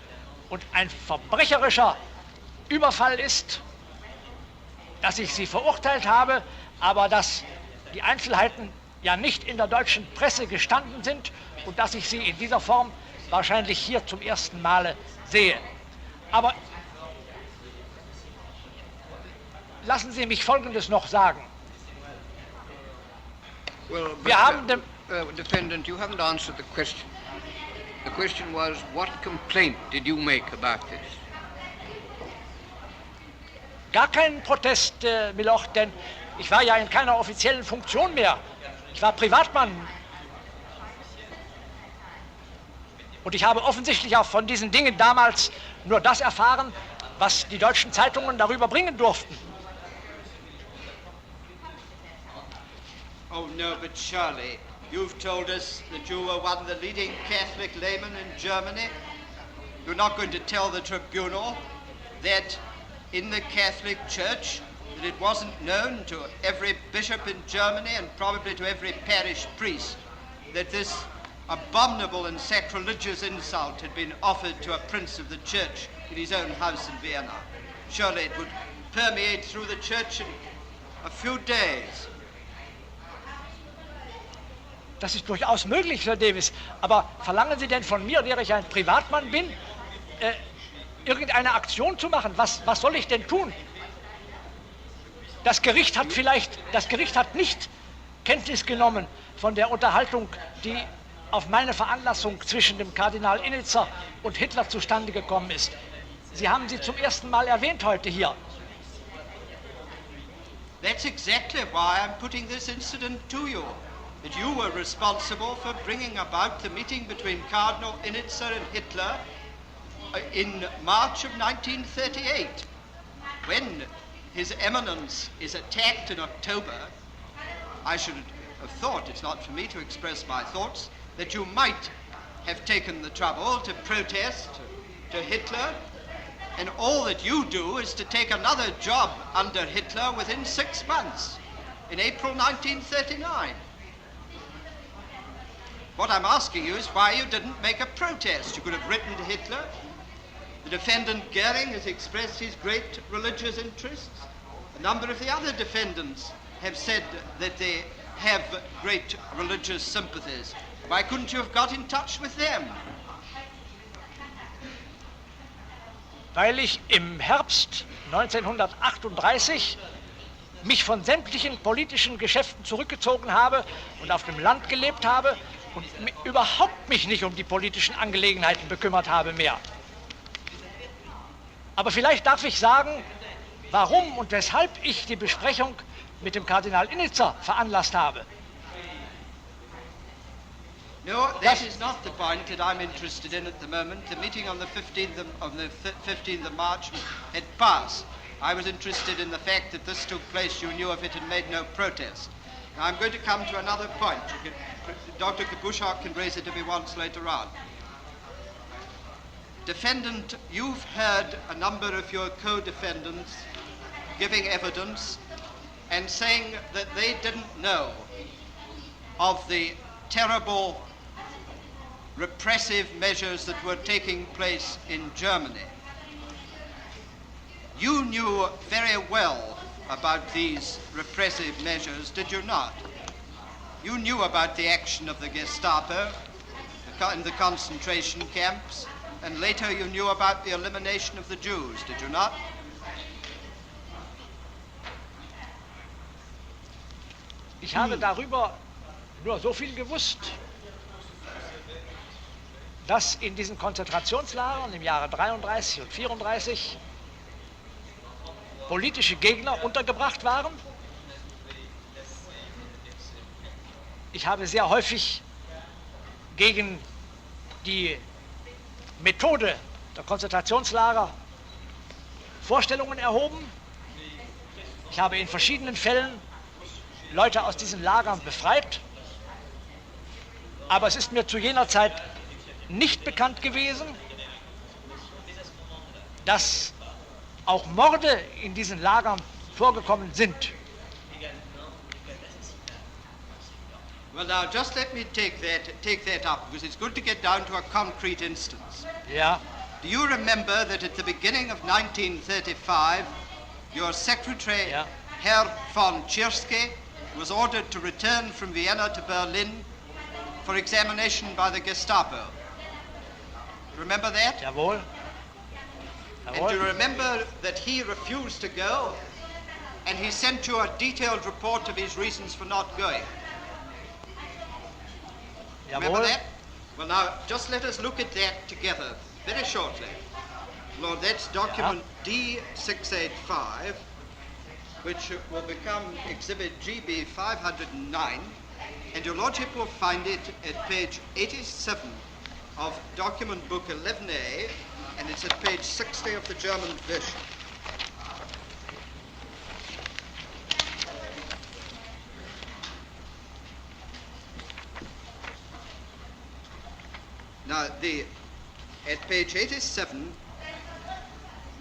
und ein verbrecherischer Überfall ist, dass ich sie verurteilt habe, aber dass die Einzelheiten ja nicht in der deutschen Presse gestanden sind und dass ich sie in dieser Form wahrscheinlich hier zum ersten Male sehe. Aber lassen Sie mich Folgendes noch sagen. Well, Wir haben dem Defendant, you haven't answered the question. The question was, what complaint did you make about this? gar keinen Protest, Milord, denn ich war ja in keiner offiziellen Funktion mehr. Ich war Privatmann. Und ich habe offensichtlich auch von diesen Dingen damals nur das erfahren, was die deutschen Zeitungen darüber bringen durften. Oh no, but surely you've told us that you were one of the leading Catholic laymen in Germany. You're not going to tell the tribunal that in the Catholic Church that it wasn't known to every bishop in Germany and probably to every parish priest that this abominable and sacrilegious insult had been offered to a prince of the church in his own house in Vienna. Surely it would permeate through the church in a few days. Das ist durchaus möglich, Sir Davis. Aber verlangen Sie denn von mir, der ich ein Privatmann bin, irgendeine Aktion zu machen? Was soll ich denn tun? Das Gericht hat nicht Kenntnis genommen von der Unterhaltung, die auf meine Veranlassung zwischen dem Kardinal Innitzer und Hitler zustande gekommen ist. Sie haben sie zum ersten Mal erwähnt heute hier. That's exactly why I'm putting this incident to you. That you were responsible for bringing about the meeting between Cardinal Innitzer and Hitler in March of 1938. When His Eminence is attacked in October, I should have thought, it's not for me to express my thoughts, that you might have taken the trouble to protest to Hitler, and all that you do is to take another job under Hitler within 6 months, in April 1939. What I'm asking you is why you didn't make a protest. You could have written to Hitler. The defendant Goering has expressed his great religious interests. A number of the other defendants have said that they have great religious sympathies. Why couldn't you have got in touch with them? Weil ich im Herbst 1938 mich von sämtlichen politischen Geschäften zurückgezogen habe und auf dem Land gelebt habe und überhaupt mich nicht um die politischen Angelegenheiten bekümmert habe mehr. Aber vielleicht darf ich sagen, warum und weshalb ich die Besprechung mit dem Kardinal Innitzer veranlasst habe. No, that is not the point that I'm interested in at the moment. The meeting on the 15th of March had passed. I was interested in the fact that this took place, you knew of it and made no protest. Now I'm going to come to another point. Dr. Kabushak can raise it if he wants later on. Defendant, you've heard a number of your co-defendants giving evidence and saying that they didn't know of the terrible repressive measures that were taking place in Germany. You knew very well about these repressive measures, did you not? You knew about the action of the Gestapo in the concentration camps, and later you knew about the elimination of the Jews, did you not? Ich habe darüber nur so viel gewusst, dass in diesen Konzentrationslagern im Jahre 33 und 34 politische Gegner untergebracht waren. Ich habe sehr häufig gegen die Methode der Konzentrationslager Vorstellungen erhoben. Ich habe in verschiedenen Fällen Leute aus diesen Lagern befreit. Aber es ist mir zu jener Zeit nicht bekannt gewesen, dass auch Morde in diesen Lagern vorgekommen sind. Well, now, just let me take that up, because it's good to get down to a concrete instance. Ja, Do you remember that at the beginning of 1935, your secretary, Ja. Herr von Chiersky, was ordered to return from Vienna to Berlin for examination by the Gestapo? Remember that? jawohl. And do you Jawohl. remember that he refused to go, and he sent you a detailed report of his reasons for not going? Remember Jawohl. that? Well, now, just let us look at that together very shortly. Lord, that's document D685, which will become Exhibit GB 509, and your Lordship will find it at page 87 of document book 11A, and it's at page 60 of the German version. Now, at page 87,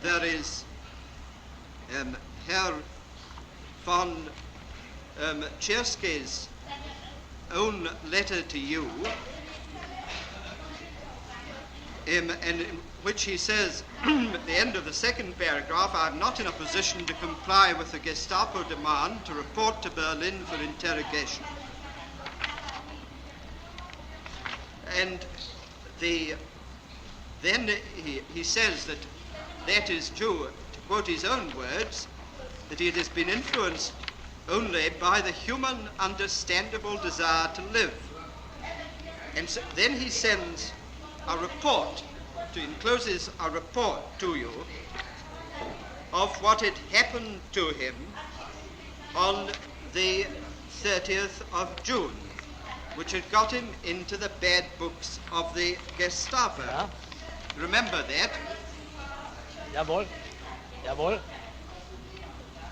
there is Herr von Chiersky's own letter to you, and in which he says, at the end of the second paragraph, I am not in a position to comply with the Gestapo demand to report to Berlin for interrogation. And then he says that is due, to quote his own words, that it has been influenced only by the human understandable desire to live. And so then he sends a report, encloses a report to you of what had happened to him on the 30th of June, which had got him into the bad books of the Gestapo. Ja. Remember that? Jawohl. Jawohl.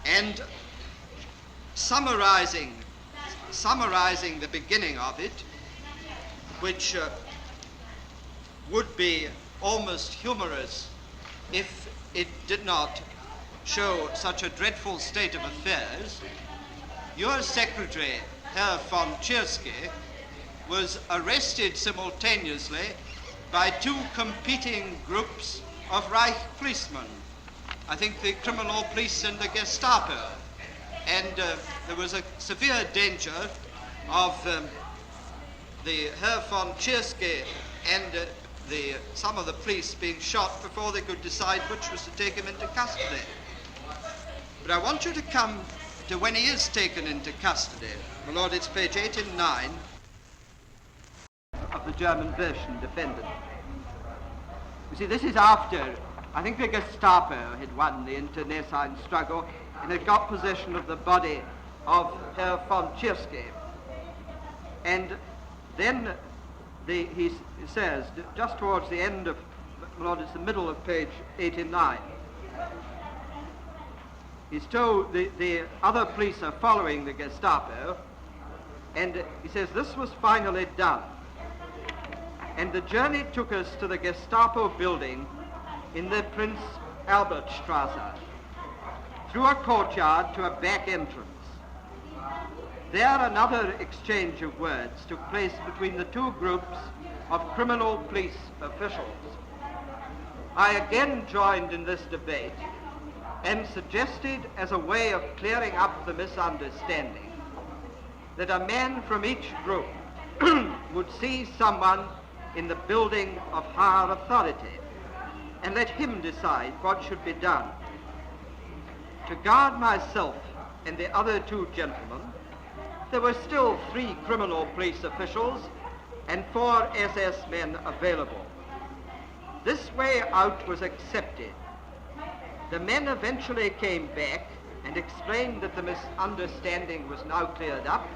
And summarizing the beginning of it, which would be almost humorous if it did not show such a dreadful state of affairs, your secretary, Herr von Chiersky, was arrested simultaneously by two competing groups of Reich policemen. I think the criminal police and the Gestapo. And there was a severe danger of the Herr von Chiersky and some of the police being shot before they could decide which was to take him into custody. But I want you to come to when he is taken into custody. My Lord, it's page 89 of the German version, Defendant. You see, this is after, I think the Gestapo had won the internecine struggle and had got possession of the body of Herr von Chiersky. And then he says, just towards the end of, my Lord, it's the middle of page 89, he's told the other police are following the Gestapo, and he says this was finally done. And the journey took us to the Gestapo building in the Prince Albertstrasse, through a courtyard to a back entrance. There another exchange of words took place between the two groups of criminal police officials. I again joined in this debate and suggested, as a way of clearing up the misunderstanding, that a man from each group would see someone in the building of higher authority and let him decide what should be done. To guard myself and the other two gentlemen, there were still 3 criminal police officials and 4 SS men available. This way out was accepted. The men eventually came back and explained that the misunderstanding was now cleared up.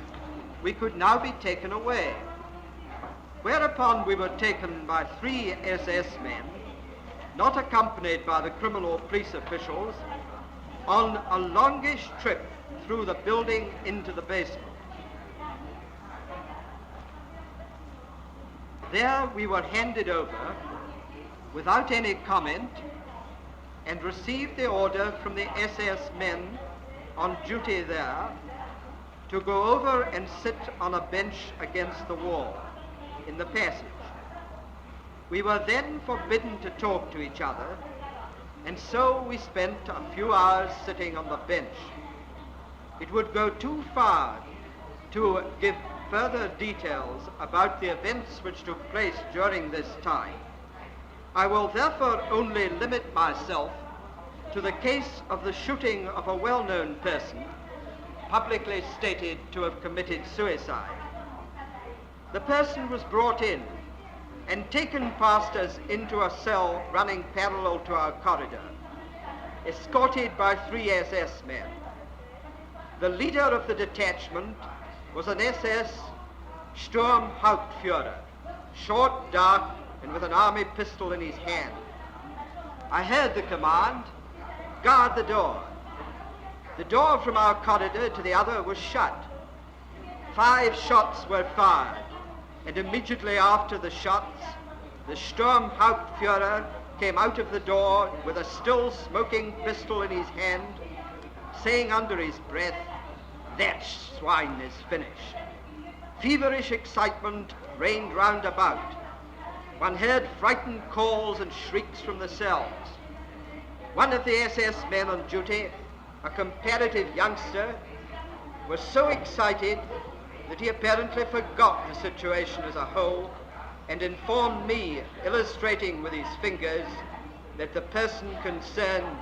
We could now be taken away. Whereupon we were taken by 3 SS men, not accompanied by the criminal police officials, on a longish trip through the building into the basement. There we were handed over without any comment and received the order from the SS men on duty there to go over and sit on a bench against the wall in the passage. We were then forbidden to talk to each other, and so we spent a few hours sitting on the bench. It would go too far to give further details about the events which took place during this time. I will therefore only limit myself to the case of the shooting of a well-known person, publicly stated to have committed suicide. The person was brought in and taken past us into a cell running parallel to our corridor, escorted by 3 SS men. The leader of the detachment was an SS Sturmhauptführer, short, dark, and with an army pistol in his hand. I heard the command, "Guard the door." The door from our corridor to the other was shut. 5 shots were fired, and immediately after the shots, the Sturmhauptführer came out of the door with a still smoking pistol in his hand, saying under his breath, "That swine is finished." Feverish excitement reigned round about. One heard frightened calls and shrieks from the cells. One of the SS men on duty, a comparative youngster, was so excited that he apparently forgot the situation as a whole and informed me, illustrating with his fingers, that the person concerned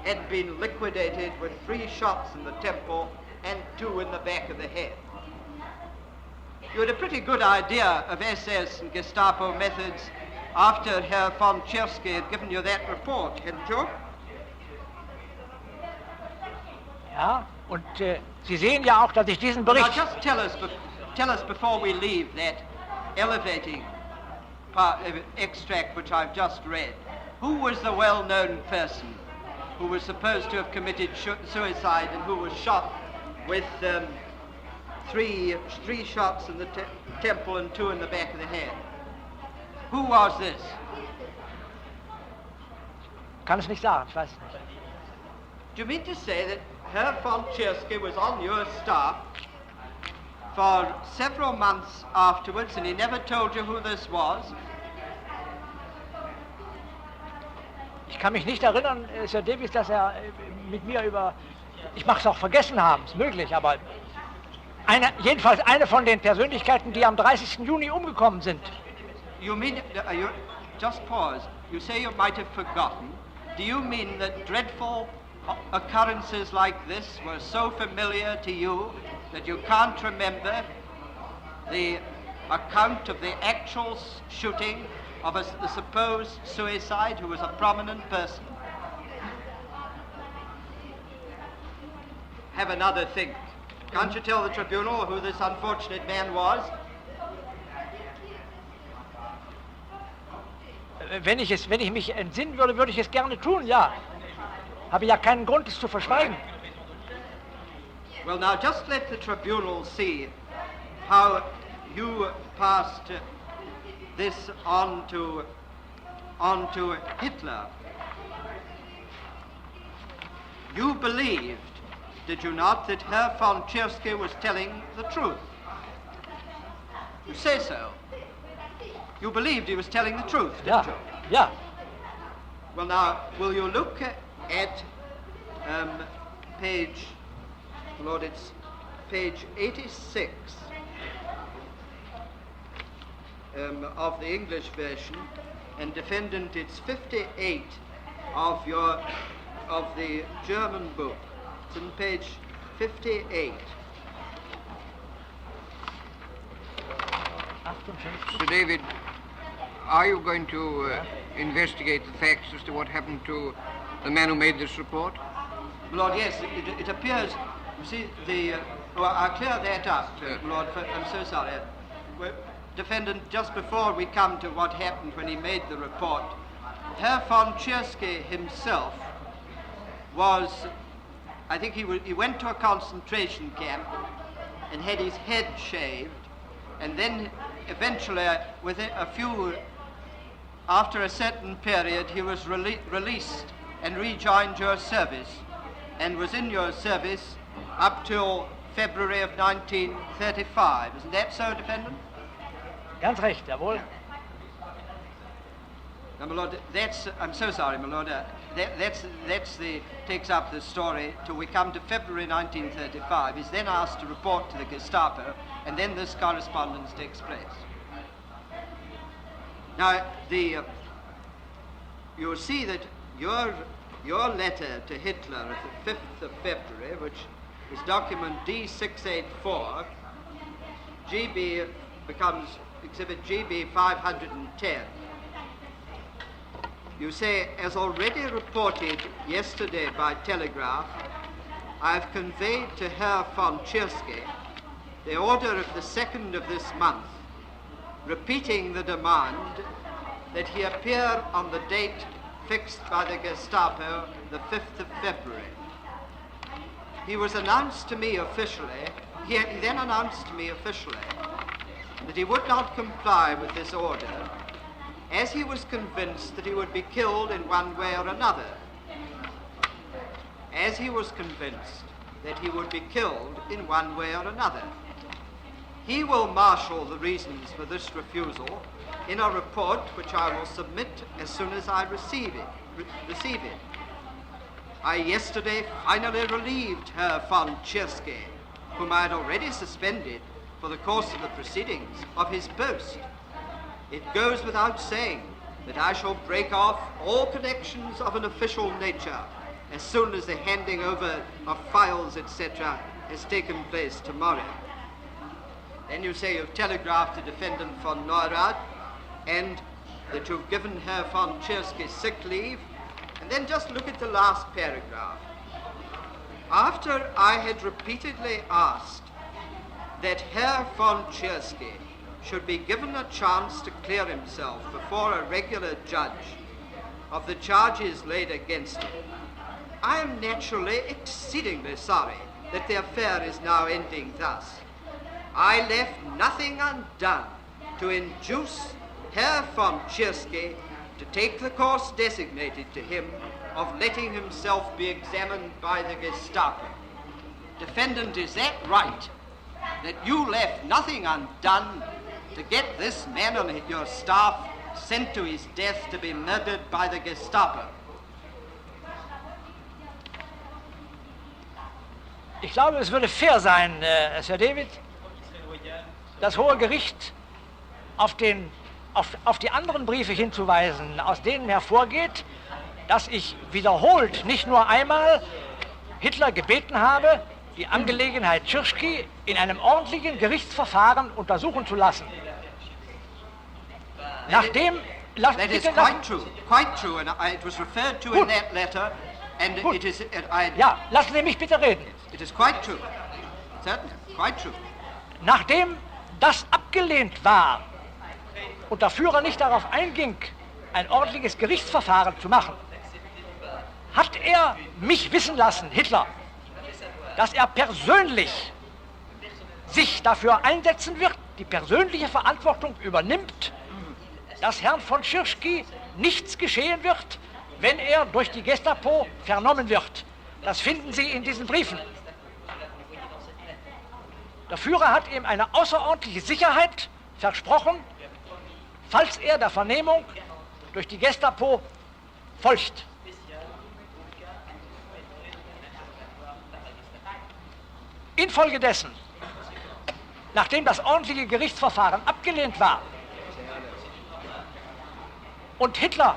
had been liquidated with 3 shots in the temple and 2 in the back of the head. You had a pretty good idea of SS and Gestapo methods after Herr von Chiersky had given you that report, hadn't you? Ja, und Sie sehen ja auch, dass ich diesen Now Bericht... just tell us before we leave that elevating extract which I've just read. Who was the well-known person who was supposed to have committed suicide and who was shot with 3 shots in the temple and 2 in the back of the head? Who was this? Kann es nicht sagen, ich weiß es nicht. Do you mean to say that Herr von Chiersky was on your staff for several months afterwards and he never told you who this was? Ich kann mich nicht erinnern, Sir Davis, dass mit mir über... Ich mag es auch vergessen haben, ist möglich, aber jedenfalls eine von den Persönlichkeiten, die am 30. Juni umgekommen sind. You mean, just pause, you say you might have forgotten. Do you mean that dreadful occurrences like this were so familiar to you that you can't remember the account of the actual shooting of the supposed suicide who was a prominent person? Have another think. Can't you tell the tribunal who this unfortunate man was? Wenn ich mich entsinnen würde, würde ich es gerne tun, ja. Habe ja keinen Grund, es zu verschweigen. Well, now just let the tribunal see how you passed this on to Hitler. You believed, did you not, that Herr von Chiersky was telling the truth? You say so. You believed he was telling the truth, didn't you? Yeah. Well, now, will you look at page 86 of the English version, and Defendant, it's 58 of the German book. It's in page 58. Sir David, are you going to investigate the facts as to what happened to the man who made this report? Lord, yes, it appears, you see, I'll clear that up, Lord, I'm so sorry. Defendant, just before we come to what happened when he made the report, Herr von Chiersky himself was, I think he went to a concentration camp and had his head shaved, and then eventually, after a certain period, he was released and rejoined your service, and was in your service up till February of 1935. Isn't that so, Defendant? Ganz recht, jawohl. Now, my lord, I'm so sorry, my lord, takes up the story till we come to February 1935. He's then asked to report to the Gestapo, and then this correspondence takes place. Now, you'll see that your letter to Hitler of the 5th of February, which is document D684, GB becomes exhibit GB 510. You say, as already reported yesterday by telegraph, I have conveyed to Herr von Chiersky the order of the 2nd of this month, repeating the demand that he appear on the date fixed by the Gestapo, the 5th of February. He was announced to me officially, he then announced to me officially that he would not comply with this order, as he was convinced that he would be killed in one way or another. As he was convinced that he would be killed in one way or another. He will marshal the reasons for this refusal in a report which I will submit as soon as I receive it. I yesterday finally relieved Herr von Chiersky, whom I had already suspended for the course of the proceedings, of his post. It goes without saying that I shall break off all connections of an official nature as soon as the handing over of files, etc., has taken place tomorrow. Then you say you've telegraphed to Defendant von Neurath and that you've given Herr von Chiersky sick leave. And then just look at the last paragraph. After I had repeatedly asked that Herr von Chiersky should be given a chance to clear himself before a regular judge of the charges laid against him, I am naturally exceedingly sorry that the affair is now ending thus. I left nothing undone to induce Herr von Chiersky to take the course designated to him of letting himself be examined by the Gestapo. Defendant, is that right? That you left nothing undone to get this man on your staff sent to his death to be murdered by the Gestapo? Ich glaube, es würde fair sein, Sir David, das Hohe Gericht auf die anderen Briefe hinzuweisen, aus denen hervorgeht, dass ich wiederholt, nicht nur einmal, Hitler gebeten habe, die Angelegenheit Chiersky in einem ordentlichen Gerichtsverfahren untersuchen zu lassen. Nachdem... That is quite true, and it was referred to in that letter, and it is... Ja, lassen Sie mich bitte reden. It is quite true, certainly, quite true. Nachdem das abgelehnt war und der Führer nicht darauf einging, ein ordentliches Gerichtsverfahren zu machen, hat er mich wissen lassen, Hitler, dass er persönlich sich dafür einsetzen wird, die persönliche Verantwortung übernimmt, dass Herrn von Chiersky nichts geschehen wird, wenn er durch die Gestapo vernommen wird. Das finden Sie in diesen Briefen. Der Führer hat ihm eine außerordentliche Sicherheit versprochen, falls er der Vernehmung durch die Gestapo folgt. Infolgedessen, nachdem das ordentliche Gerichtsverfahren abgelehnt war und Hitler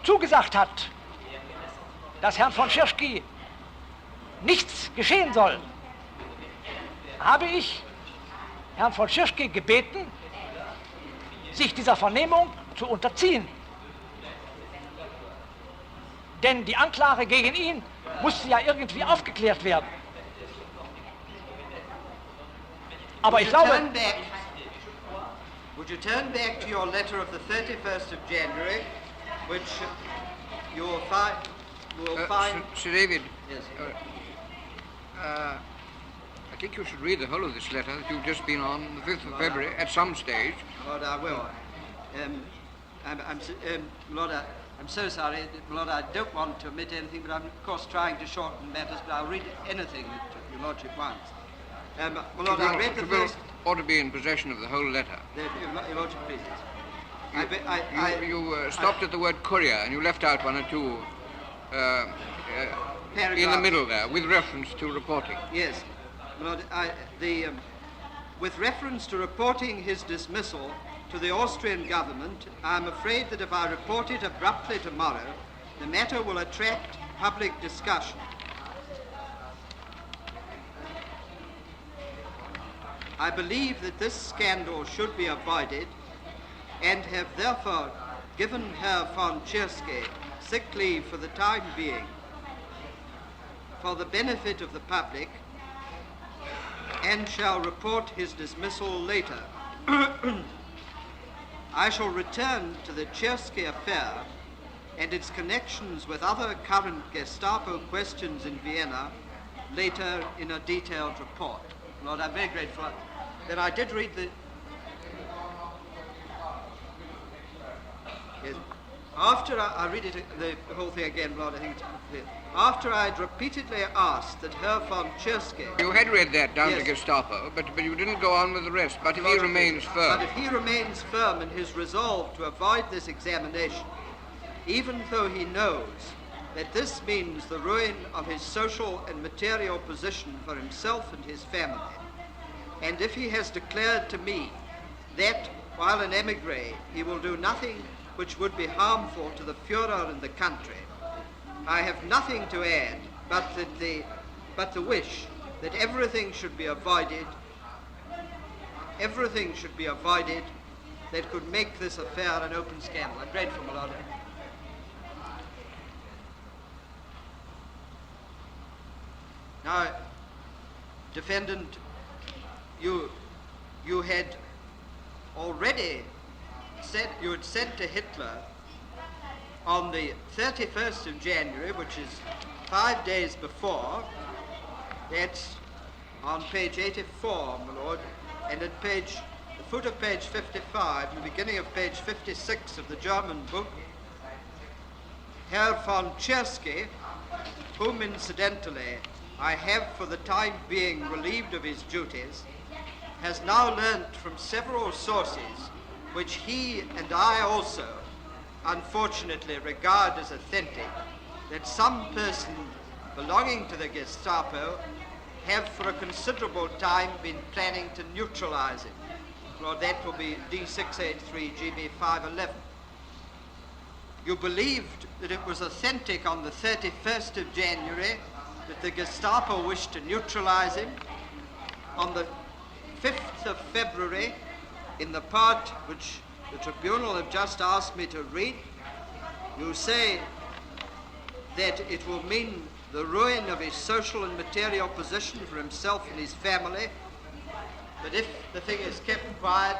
zugesagt hat, dass Herrn von Chiersky nichts geschehen soll, habe ich Herrn von Chiersky gebeten, sich dieser Vernehmung zu unterziehen. Denn die Anklage gegen ihn musste ja irgendwie aufgeklärt werden. Aber ich glaube... Would you turn back to your letter of the 31st of January, which you will find... Sir David, Yes. I think you should read the whole of this letter that you've just been on, the 5th of February, at some stage. Lord, I will. Lord, I'm so sorry. Lord, I don't want to omit anything, but I'm, of course, trying to shorten matters, but I'll read anything that your Lordship wants. My Lord, I read the first... ought to be in possession of the whole letter. Your Lordship, please. You stopped at the word courier and you left out one or two in the middle there, with reference to reporting. Yes. My Lord, with reference to reporting his dismissal to the Austrian government, I am afraid that if I report it abruptly tomorrow, the matter will attract public discussion. I believe that this scandal should be avoided and have therefore given Herr von Chiersky sick leave for the time being for the benefit of the public and shall report his dismissal later. I shall return to the Chiersky affair and its connections with other current Gestapo questions in Vienna later in a detailed report. Lord, I'm very grateful. Then I did read the... Yes. After I read it, the whole thing again, Lord, I think it's clear. After I had repeatedly asked that Herr von Chiersky... You had read that down to Gestapo, but you didn't go on with the rest. But if he remains firm... But if he remains firm in his resolve to avoid this examination, even though he knows that this means the ruin of his social and material position for himself and his family, and if he has declared to me that, while an emigre, he will do nothing which would be harmful to the Führer and the country, I have nothing to add but the wish that everything should be avoided that could make this affair an open scandal. I'm grateful, my Lord. Now, defendant, you had already said, you had said to Hitler on the 31st of January, which is 5 days before, that's on page 84, my Lord, and at the foot of page 55, and the beginning of page 56 of the German book, Herr von Chiersky, whom incidentally I have for the time being relieved of his duties, has now learnt from several sources, which he and I also unfortunately regard as authentic, that some person belonging to the Gestapo have for a considerable time been planning to neutralize him. Well, that will be D683 GB 511. You believed that it was authentic on the 31st of January that the Gestapo wished to neutralize him. On the 5th of February, in the part which the tribunal have just asked me to read, you say that it will mean the ruin of his social and material position for himself and his family, but if the thing is kept quiet,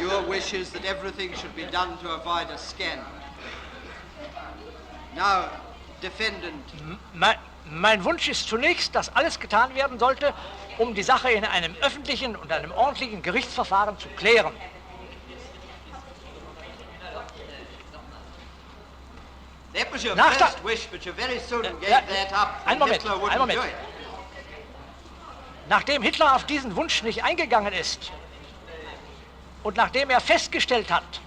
your wish is that everything should be done to avoid a scandal. Now, defendant. Mein Wunsch ist zunächst, dass alles getan werden sollte, um die Sache in einem öffentlichen und einem ordentlichen Gerichtsverfahren zu klären. That was your first wish, but you very soon gave that up. Ein Moment. Nachdem Hitler auf diesen Wunsch nicht eingegangen ist und nachdem er festgestellt hat,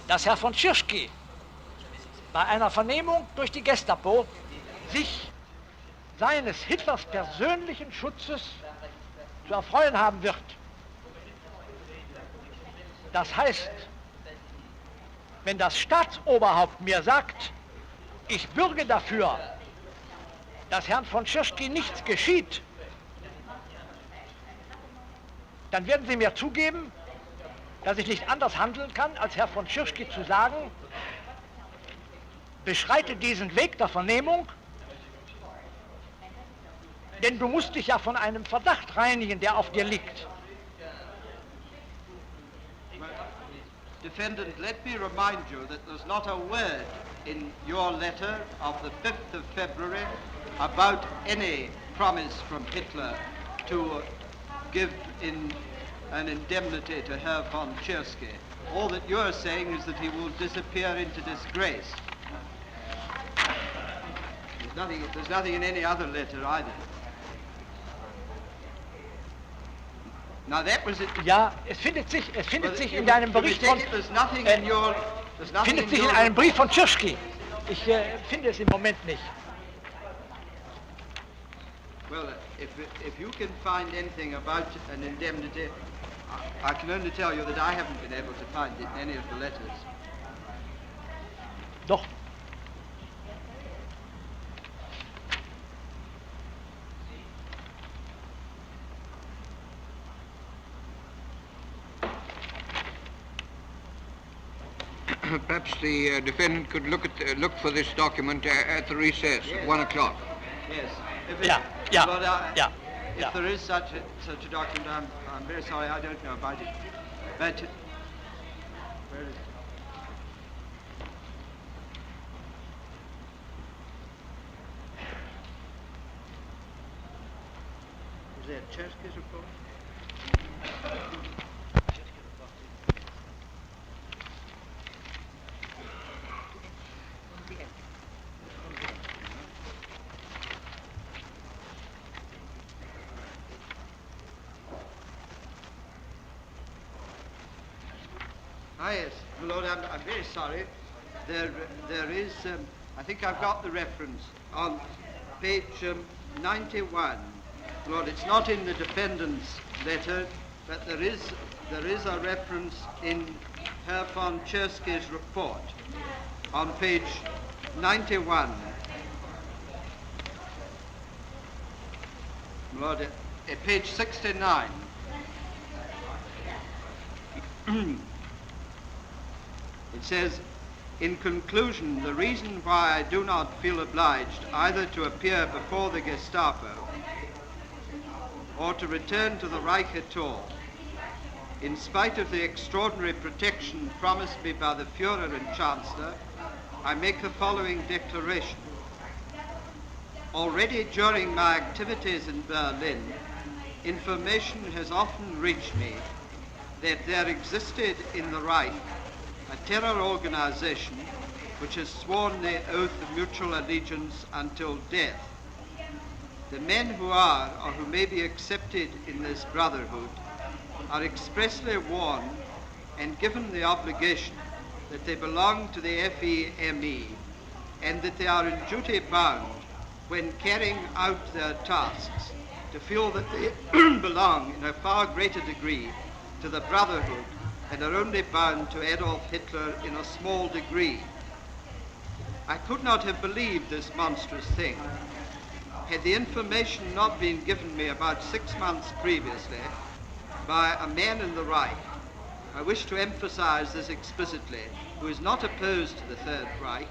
dass Herr von Chiersky bei einer Vernehmung durch die Gestapo sich seines Hitlers persönlichen Schutzes zu erfreuen haben wird. Das heißt, wenn das Staatsoberhaupt mir sagt, ich bürge dafür, dass Herrn von Chiersky nichts geschieht, dann werden Sie mir zugeben, dass ich nicht anders handeln kann, als Herr von Chiersky zu sagen, beschreite diesen Weg der Vernehmung, denn du musst dich ja von einem Verdacht reinigen, der auf dir liegt. Defendant, let me remind you that there's not a word in your letter of the 5th of February about any promise from Hitler to give in an indemnity to Herr von Chiersky. All that you're saying is that he will disappear into disgrace. There's There's nothing in any other letter either. Now that was it. Ja, es findet sich in deinem Bericht von... findet sich in einem Brief von Chiersky. Ich finde es im Moment nicht. Well, if you can find anything about an indemnity, I can only tell you that I haven't been able to find it in any of the letters. Doch. Perhaps the defendant could look for this document at the recess at 1 o'clock. Yes. If there is such a document, I'm very sorry, I don't know about it. But where is it? Was there Chiersky's report? Ah, yes, my Lord, I'm very sorry. There is, I think I've got the reference on page 91. Lord, it's not in the defendant's letter, but there is a reference in Herr von Chiersky's report on page 91. Lord, at page 69. It says, in conclusion, the reason why I do not feel obliged either to appear before the Gestapo or to return to the Reich at all, in spite of the extraordinary protection promised me by the Führer and Chancellor, I make the following declaration. Already during my activities in Berlin, information has often reached me that there existed in the Reich a terror organization which has sworn the oath of mutual allegiance until death. The men who are or who may be accepted in this brotherhood are expressly warned and given the obligation that they belong to the FEME and that they are in duty bound when carrying out their tasks to feel that they belong in a far greater degree to the brotherhood and are only bound to Adolf Hitler in a small degree. I could not have believed this monstrous thing had the information not been given me about 6 months previously by a man in the Reich. I wish to emphasize this explicitly, who is not opposed to the Third Reich,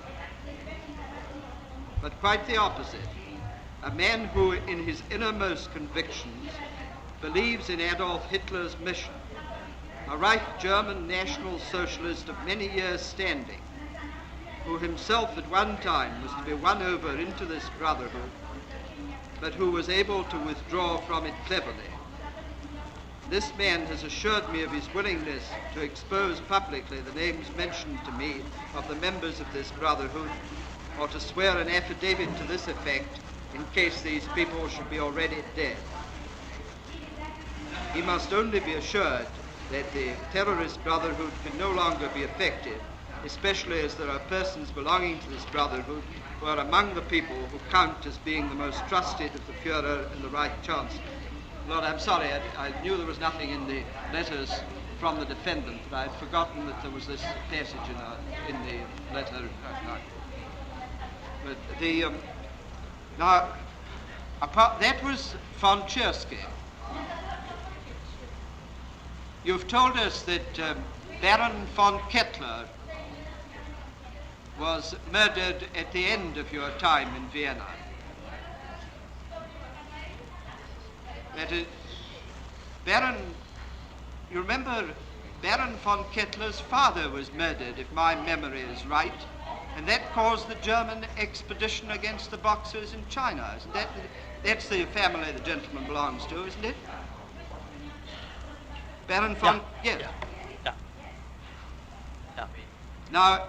but quite the opposite. A man who, in his innermost convictions, believes in Adolf Hitler's mission. A Reich German National Socialist of many years' standing, who himself at one time was to be won over into this brotherhood, but who was able to withdraw from it cleverly. This man has assured me of his willingness to expose publicly the names mentioned to me of the members of this brotherhood, or to swear an affidavit to this effect in case these people should be already dead. He must only be assured that the terrorist brotherhood can no longer be effective, especially as there are persons belonging to this brotherhood who are among the people who count as being the most trusted of the Führer and the Reich Chancellor. Lord, I'm sorry, I knew there was nothing in the letters from the defendant, but I had forgotten that there was this passage in the letter. But the, now, that was von Chiersky. You've told us that Baron von Kettler was murdered at the end of your time in Vienna. That is, you remember Baron von Kettler's father was murdered, if my memory is right, and that caused the German expedition against the Boxers in China, isn't that? That's the family the gentleman belongs to, isn't it? Baron von... Yes. Yeah. Now,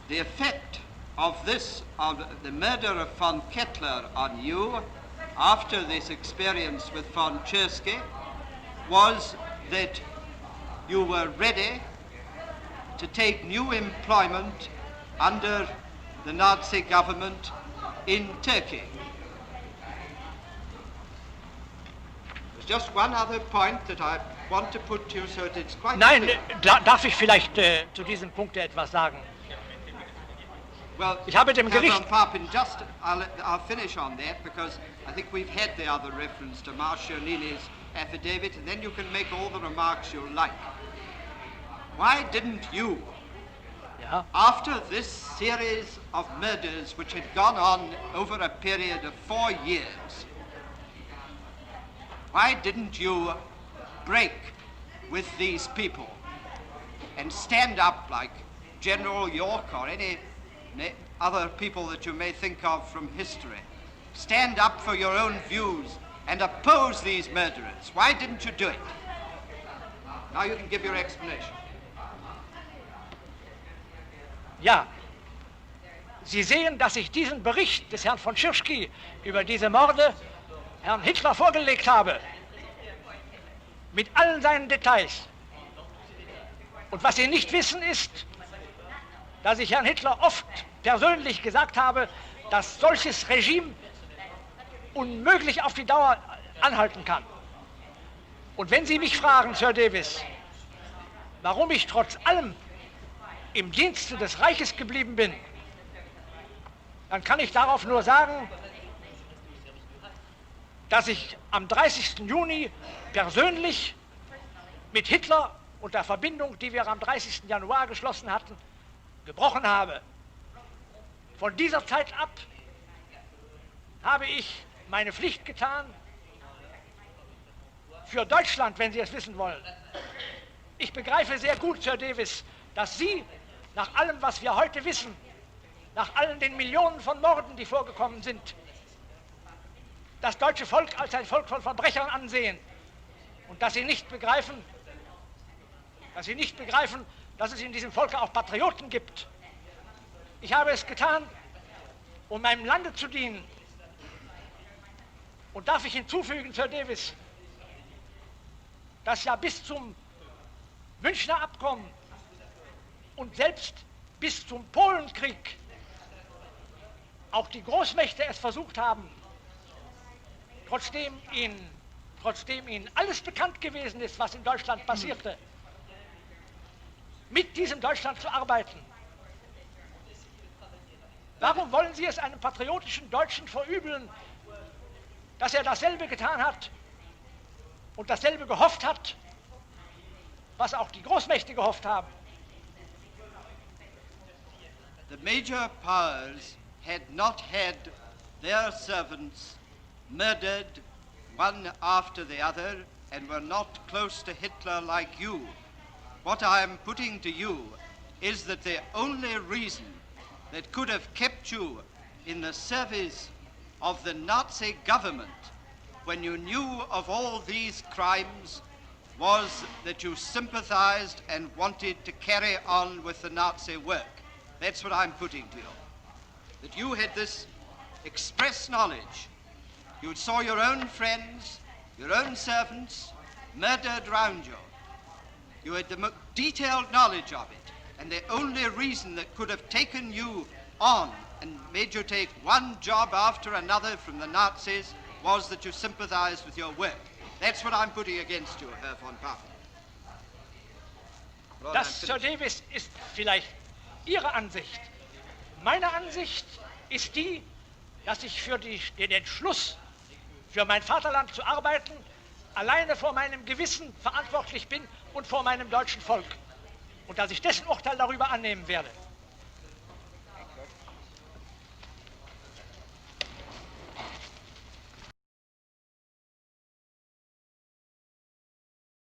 the effect of this, of the murder of von Kettler on you, after this experience with von Chiersky, was that you were ready to take new employment under the Nazi government in Turkey. There's just one other point that I want to put to you so that it's quite Nein, clear. darf ich vielleicht zu diesem Punkt etwas sagen? Well, Ich habe dem Herr Gericht... von Papen, just, I'll finish on that because I think we've had the other reference to Marcianini's affidavit, and then you can make all the remarks you like. Why didn't you, Ja. after this series of murders which had gone on over a period of 4 years, why didn't you break with these people and stand up like General York or any other people that you may think of from history? Stand up for your own views and oppose these murderers. Why didn't you do it? Now you can give your explanation. Ja, Sie sehen, dass ich diesen Bericht des Herrn von Chiersky über diese Morde Herrn Hitler vorgelegt habe, mit allen seinen Details. Und was Sie nicht wissen ist, dass ich Herrn Hitler oft persönlich gesagt habe, dass solches Regime unmöglich auf die Dauer anhalten kann. Und wenn Sie mich fragen, Sir Davis, warum ich trotz allem im Dienste des Reiches geblieben bin, dann kann ich darauf nur sagen, dass ich am 30. Juni persönlich mit Hitler und der Verbindung, die wir am 30. Januar geschlossen hatten, gebrochen habe. Von dieser Zeit ab habe ich meine Pflicht getan für Deutschland, wenn Sie es wissen wollen. Ich begreife sehr gut, Sir Davis, dass Sie nach allem, was wir heute wissen, nach allen den Millionen von Morden, die vorgekommen sind, das deutsche Volk als ein Volk von Verbrechern ansehen und dass Sie nicht begreifen, dass es in diesem Volke auch Patrioten gibt. Ich habe es getan, um meinem Lande zu dienen. Und darf ich hinzufügen, Sir Davis, dass ja bis zum Münchner Abkommen und selbst bis zum Polenkrieg auch die Großmächte es versucht haben, trotzdem ihnen alles bekannt gewesen ist, was in Deutschland passierte, mit diesem Deutschland zu arbeiten. Warum wollen Sie es einem patriotischen Deutschen verübeln, dass er dasselbe getan hat und dasselbe gehofft hat, was auch die Großmächte gehofft haben? The major powers had not had their servants murdered one after the other and were not close to Hitler like you. What I am putting to you is that the only reason that could have kept you in the service of the Nazi government when you knew of all these crimes was that you sympathized and wanted to carry on with the Nazi work. That's what I'm putting to you. That you had this express knowledge. You saw your own friends, your own servants murdered round you. You had the detailed knowledge of it. And the only reason that could have taken you on and made you take one job after another from the Nazis was that you sympathized with your work. That's what I'm putting against you, Herr von Papen. Das, Sir Davis, ist vielleicht Ihre Ansicht. Meine Ansicht ist die, dass ich für den Entschluss, für mein Vaterland zu arbeiten, alleine vor meinem Gewissen verantwortlich bin und vor meinem deutschen Volk. Und dass ich dessen Urteil darüber annehmen werde.